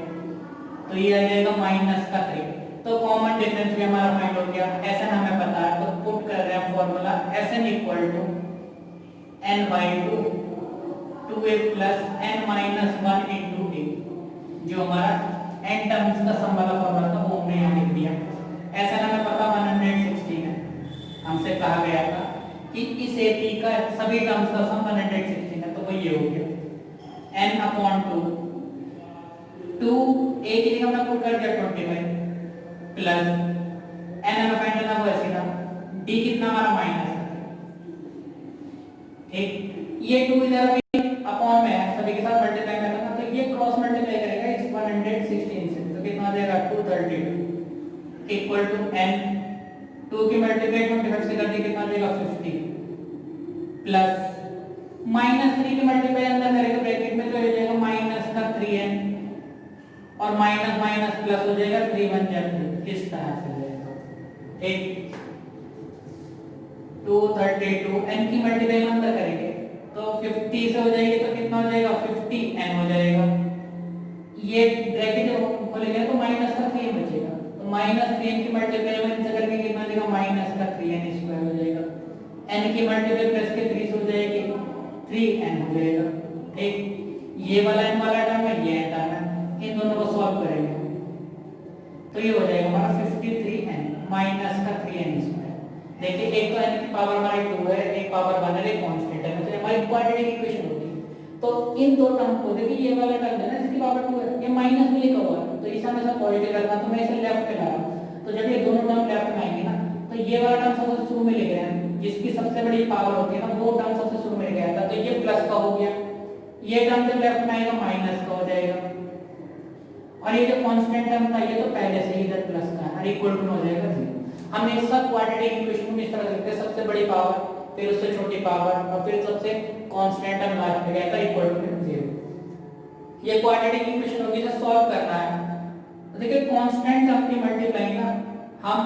तो ये आ जाएगा माइनस का 3, तो कॉमन डिफरेंस भी हमारा फाइंड हो गया। Sn हमें पता है तो पुट कर रहे हैं formula Sn equal to n by 2 2a plus n minus 1 into d, जो हमारा n टर्म्स का सम वाला फॉर्मूला था वो हमने यहाँ लिख दिया। ऐसा ना हमें पता 116 है, हमसे कहा गया था कि इस AP का सभी टर्म्स का सम 116 है, तो वो ये हो गया n अपॉन 2 a की जगह हमने पुट कर दिया 25 प्लस n हमें फाइंड करना वो ऐसे था d कितना हमारा माइनस ठीक, ये 2 इधर भी अपॉन में है, सभी के साथ मल्टीप्लाई करना था, तो ये क्रॉस मल्टीप्लाई करेगा इस 116 से, तो कितना आ जाएगा 232 इक्वल टू n 2 की मल्टीप्लाई 25 से कर दी, कितना आ जाएगा 50 प्लस -3 की मल्टीप्लाई अंदर करेंगे ब्रैकेट में, तो हो जाएगा माइनस का 3n और माइनस माइनस प्लस हो जाएगा 3 1 जा 2, इस तरह से हो जाएगा ठीक। 232 n की मल्टीप्लाई अंदर करेंगे तो 50 से हो जाएगी, तो कितना हो जाएगा 50n हो जाएगा, ये ब्रैकेट जब खोलेंगे तो माइनस का 3 बचेगा, तो माइनस 3 की मल्टीप्लाई में इनसे करके कितना हो जाएगा माइनस का 3n स्क्वायर हो जाएगा, n की मल्टीप्लाई प्लस के 3 से हो जाएगी 3n हो जाएगा ठीक। ये वाला n वाला टर्म है, ये टर्म है, इन दोनों को सॉल्व करेंगे तो ये हो जाएगा हमारा 53n माइनस का 3n स्क्वायर। देखिए एक तो n की पावर हमारी 2 है, एक पावर 1 है, एक कांस्टेंट है, मतलब हमारी क्वाड्रेटिक इक्वेशन होती है, तो इन दो टर्म को देखिए ये वाला टर्म है ना जिसकी पावर 2 है, ये माइनस में लिखा हुआ है, तो इसे हमेशा पॉजिटिव रखना, तो मैं इसे लेफ्ट पे ला रहा हूं, तो जब ये दोनों टर्म लेफ्ट में आएंगे ना तो ये वाला टर्म सबसे शुरू में लिख रहे हैं, जिसकी सबसे बड़ी पावर होती है ना वो टर्म सबसे शुरू में लिखा था, तो ये प्लस का हो गया, ये टर्म जब लेफ्ट में आएगा माइनस का हो जाएगा, और ये जो कांस्टेंट टर्म था ये तो पहले से ही इधर प्लस का है, इक्वल टू हो जाएगा 0। हम हमेशा क्वाड्रेटिक इक्वेशन में इस तरह लिखते हैं, सबसे बड़ी पावर फिर उससे छोटी पावर और फिर सबसे कांस्टेंट टर्म लास्ट में गया था इक्वल टू 0। ये क्वाड्रेटिक इक्वेशन होगी, इसे सॉल्व करना है, तो देखिए कांस्टेंट टर्म की मल्टीप्लाई ना हम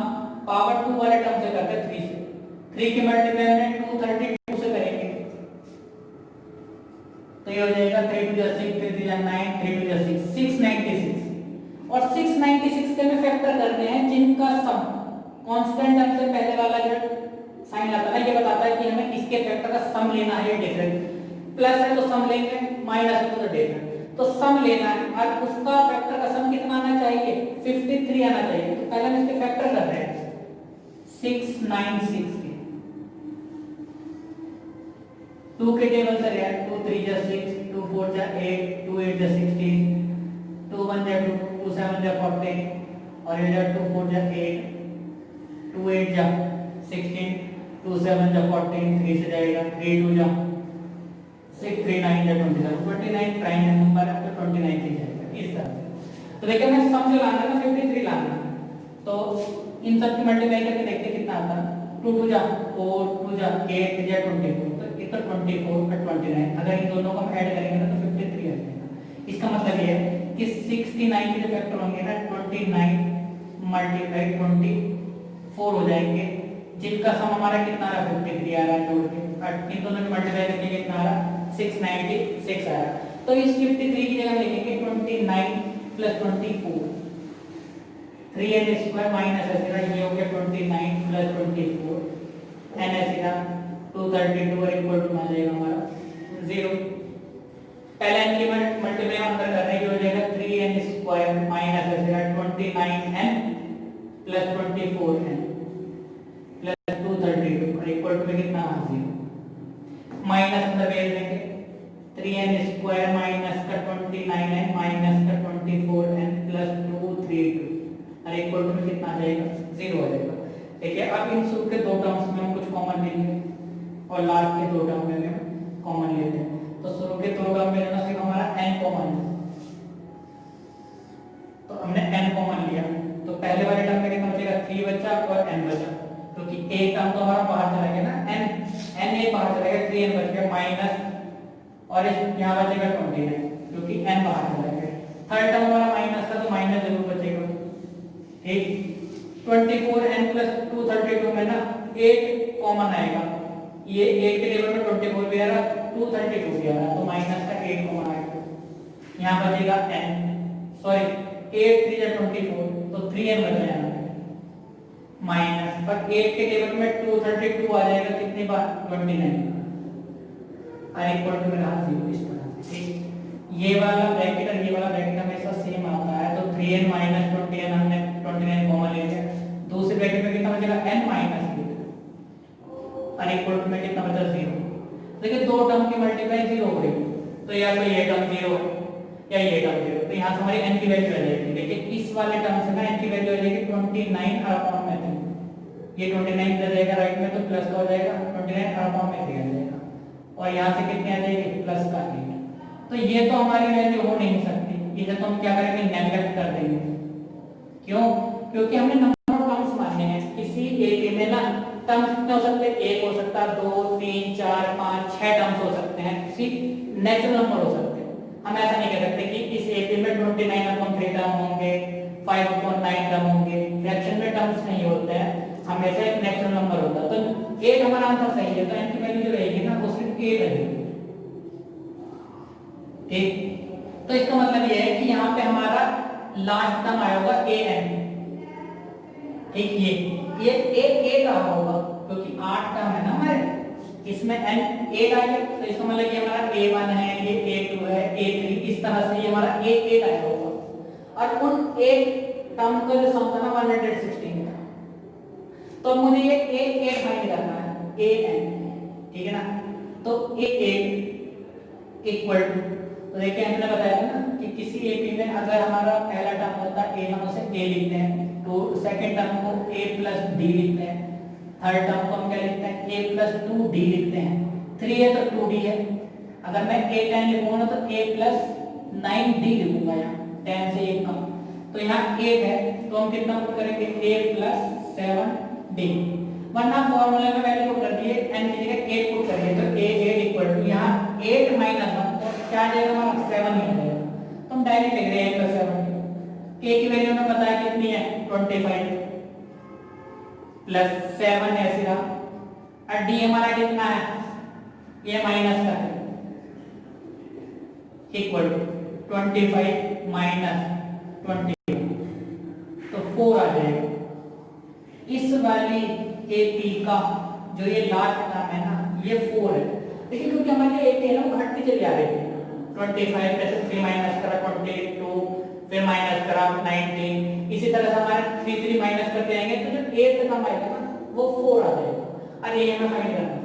पावर 2 वाले टर्म से करते हैं 3 से, 3 की मल्टीप्लाई में 232 से करेंगे, तो ये हो जाएगा 3 2 6 3 3 9 3 2 6 696, और 696 के में फैक्टर करते हैं जिनका सम कांस्टेंट टर्म से पहले वाला जो साइन आता है ये बताता है कि हमें इसके फैक्टर का सम लेना है, डिफरेंट प्लस है तो सम लेंगे, माइनस है तो डिफरेंट, तो सम लेना है और उसका फैक्टर का सम कितना आना चाहिए 53 आना चाहिए, तो पहले हम इसके फैक्टर कर रहे हैं 696 के 2 के टेबल से यार 2 3 जा 6 2 4 जा 8 2 8 जा 16 2 1 जा 2 2 7 जा 14 और ये जा 2 4 जा 8 2 8 जा 16 2 7 जा 14 3 से जाएगा 3 2 जा 6 3 9 जा 29 प्राइम नंबर है तो 29 से जाएगा इस तरह से। तो देखिए मैं सम जो लाना है ना 53 लाना है, तो इन सब की मल्टीप्लाई करके देखते कितना आता है 2 2 जा 4 2 जा 8 जा 24, तो इतना 24 और 29, अगर इन दोनों को हम ऐड करेंगे ना तो 53 आ जाएगा। इसका मतलब ये है कि 69 के जो फैक्टर होंगे ना 29 मल्टीप्लाई 24 हो जाएंगे, जिनका सम हमारा कितना आ रहा 53 आ रहा है, जोड़ के इन दोनों की मल्टीप्लाई करके कितना आ रहा 696 आ रहा, तो इस 53 की जगह लिखेंगे 29 प्लस 24 3n स्क्वायर माइनस ऐसे ये हो गया 29 प्लस 24 n ऐसे 232 और इक्वल टू आ जाएगा हमारा 0। पहले n की मल्टीप्लाई अंदर कर रहे हैं, ये हो जाएगा 3n स्क्वायर माइनस ऐसे 29n प्लस 24n प्लस 232 और इक्वल टू में कितना आ 0, माइनस अंदर भेज देंगे 3n स्क्वायर माइनस का 29n माइनस का 24n प्लस 232 और इक्वल टू में कितना आ जाएगा 0 आ जाएगा। देखिए अब इन सब के दो टर्म्स में हम कुछ कॉमन लेंगे और लास्ट के दो टर्म में हम कॉमन लेते हैं, तो शुरू के दो टर्म में लेना सिर्फ हमारा n कॉमन है, तो हमने n कॉमन लिया, तो पहले वाले टर्म में कितना बचेगा 3 बचा और n बचा, क्योंकि एक टर्म तो हमारा बाहर चला गया ना n एक बाहर चला गया 3n बच गया माइनस और यहाँ बचेगा 29 क्योंकि n बाहर चला गया, थर्ड टर्म हमारा माइनस था तो माइनस जरूर बचेगा ठीक। 24n प्लस 232 में ना 8 कॉमन आएगा, ये 8 के टेबल में 24 भी आ रहा 232 भी आ रहा, तो माइनस का 8 कॉमन आएगा, यहाँ बचेगा n सॉरी 8 3 जा 24 तो 3n बच जाएगा माइनस पर 8 के टेबल में 232 आ जाएगा कितनी बार 29 और इक्वल टू में रहा 0 इस तरह से ठीक। ये वाला ब्रैकेट और ये वाला ब्रैकेट हमेशा सेम आता है, तो 3n माइनस 20n हमने 29 कॉमन ले लिया, दूसरे कितना बचा 0। देखिए दो टर्म की मल्टीप्लाई 0 हो गई, तो या तो ये टर्म 0 या ये टर्म 0, तो यहाँ से हमारी n की वैल्यू आ जाएगी। देखिए इस वाले टर्म से ना n की वैल्यू आ जाएगी 29 अपॉन में 3, ये 29 इधर जाएगा राइट में तो प्लस का हो जाएगा, 29 अपॉन में 3 आ जाएगा, और यहाँ से कितनी आ जाएगी प्लस का 8। तो ये तो हमारी वैल्यू हो नहीं सकती, इसे तो हम क्या करेंगे नेगलेक्ट कर देंगे। क्यों? क्योंकि हमें नंबर ऑफ टर्म्स मानने हैं। किसी एक में ना टर्म्स कितने हो सकते हैं, एक हो सकता है, 2 3 4 5 6 टर्म्स हो सकते हैं, किसी नेचुरल नंबर हो सकते हैं। हम ऐसा नहीं कह सकते कि इस एक में 29/3 टर्म होंगे, 5/9 टर्म होंगे, फ्रैक्शन में टर्म्स नहीं होते हैं, हमेशा एक नेचुरल नंबर होता है। तो 8 हमारा आंसर सही है, तो n की वैल्यू जो रहेगी ना वो सिर्फ 8 रहेगी। ठीक, तो इसका मतलब ये है कि यहाँ पे हमारा लास्ट टर्म आया होगा an। ठीक, ये a का होगा क्योंकि 8 टर्म है ना हमारे, इसमें n 8 आ गया, तो इसका मतलब ये हमारा a1 है, ये a2 है, a3, इस तरह से ये हमारा a8 आया होगा। और उन 8 टर्म का जो सम था ना 116 का, तो मुझे ये a8 फाइंड करना है, an, ठीक है ना। तो a8 इक्वल टू, तो देखिए हमने बताया था ना कि किसी एक में अगर हमारा पहला टर्म होता है a1, उसे a लिखते हैं, तो सेकंड टर्म को a प्लस d लिखते हैं, थर्ड टर्म को हम क्या लिखते हैं a प्लस 2d लिखते हैं, 3 है तो 2d है। अगर मैं a10 लिखूंगा तो a प्लस 9d लिखूंगा, यहाँ 10 से 1 कम, तो यहाँ 8 है तो हम कितना पुट करेंगे a प्लस 7d, वरना फॉर्मूला में वैल्यू पुट कर दिए n की जगह 8 पुट करिए, तो a8 इक्वल टू यहाँ 8 माइनस 1 क्या आ जाएगा हमारा 7 ही आ जाएगा। तो हम डायरेक्ट लिख रहे हैं a प्लस 7, k की वैल्यू हमें पता है कितनी है 25 प्लस 7 ऐसे रहा, और d हमारा कितना है ये माइनस का है, इक्वल टू 25 माइनस 20, तो 4 आ जाएगा। इस वाली AP का जो ये लास्ट टर्म है ना ये 4 है, लेकिन क्योंकि हमारे एक है ना वो घटती चली आ रही है, 25 में से 3 माइनस करा 22, फिर माइनस करा 19, इसी तरह से हमारे 3 माइनस करते जाएंगे तो जो 8 टर्म आएगा ना वो 4 आ जाएगा, और ये हमें फाइंड करना है।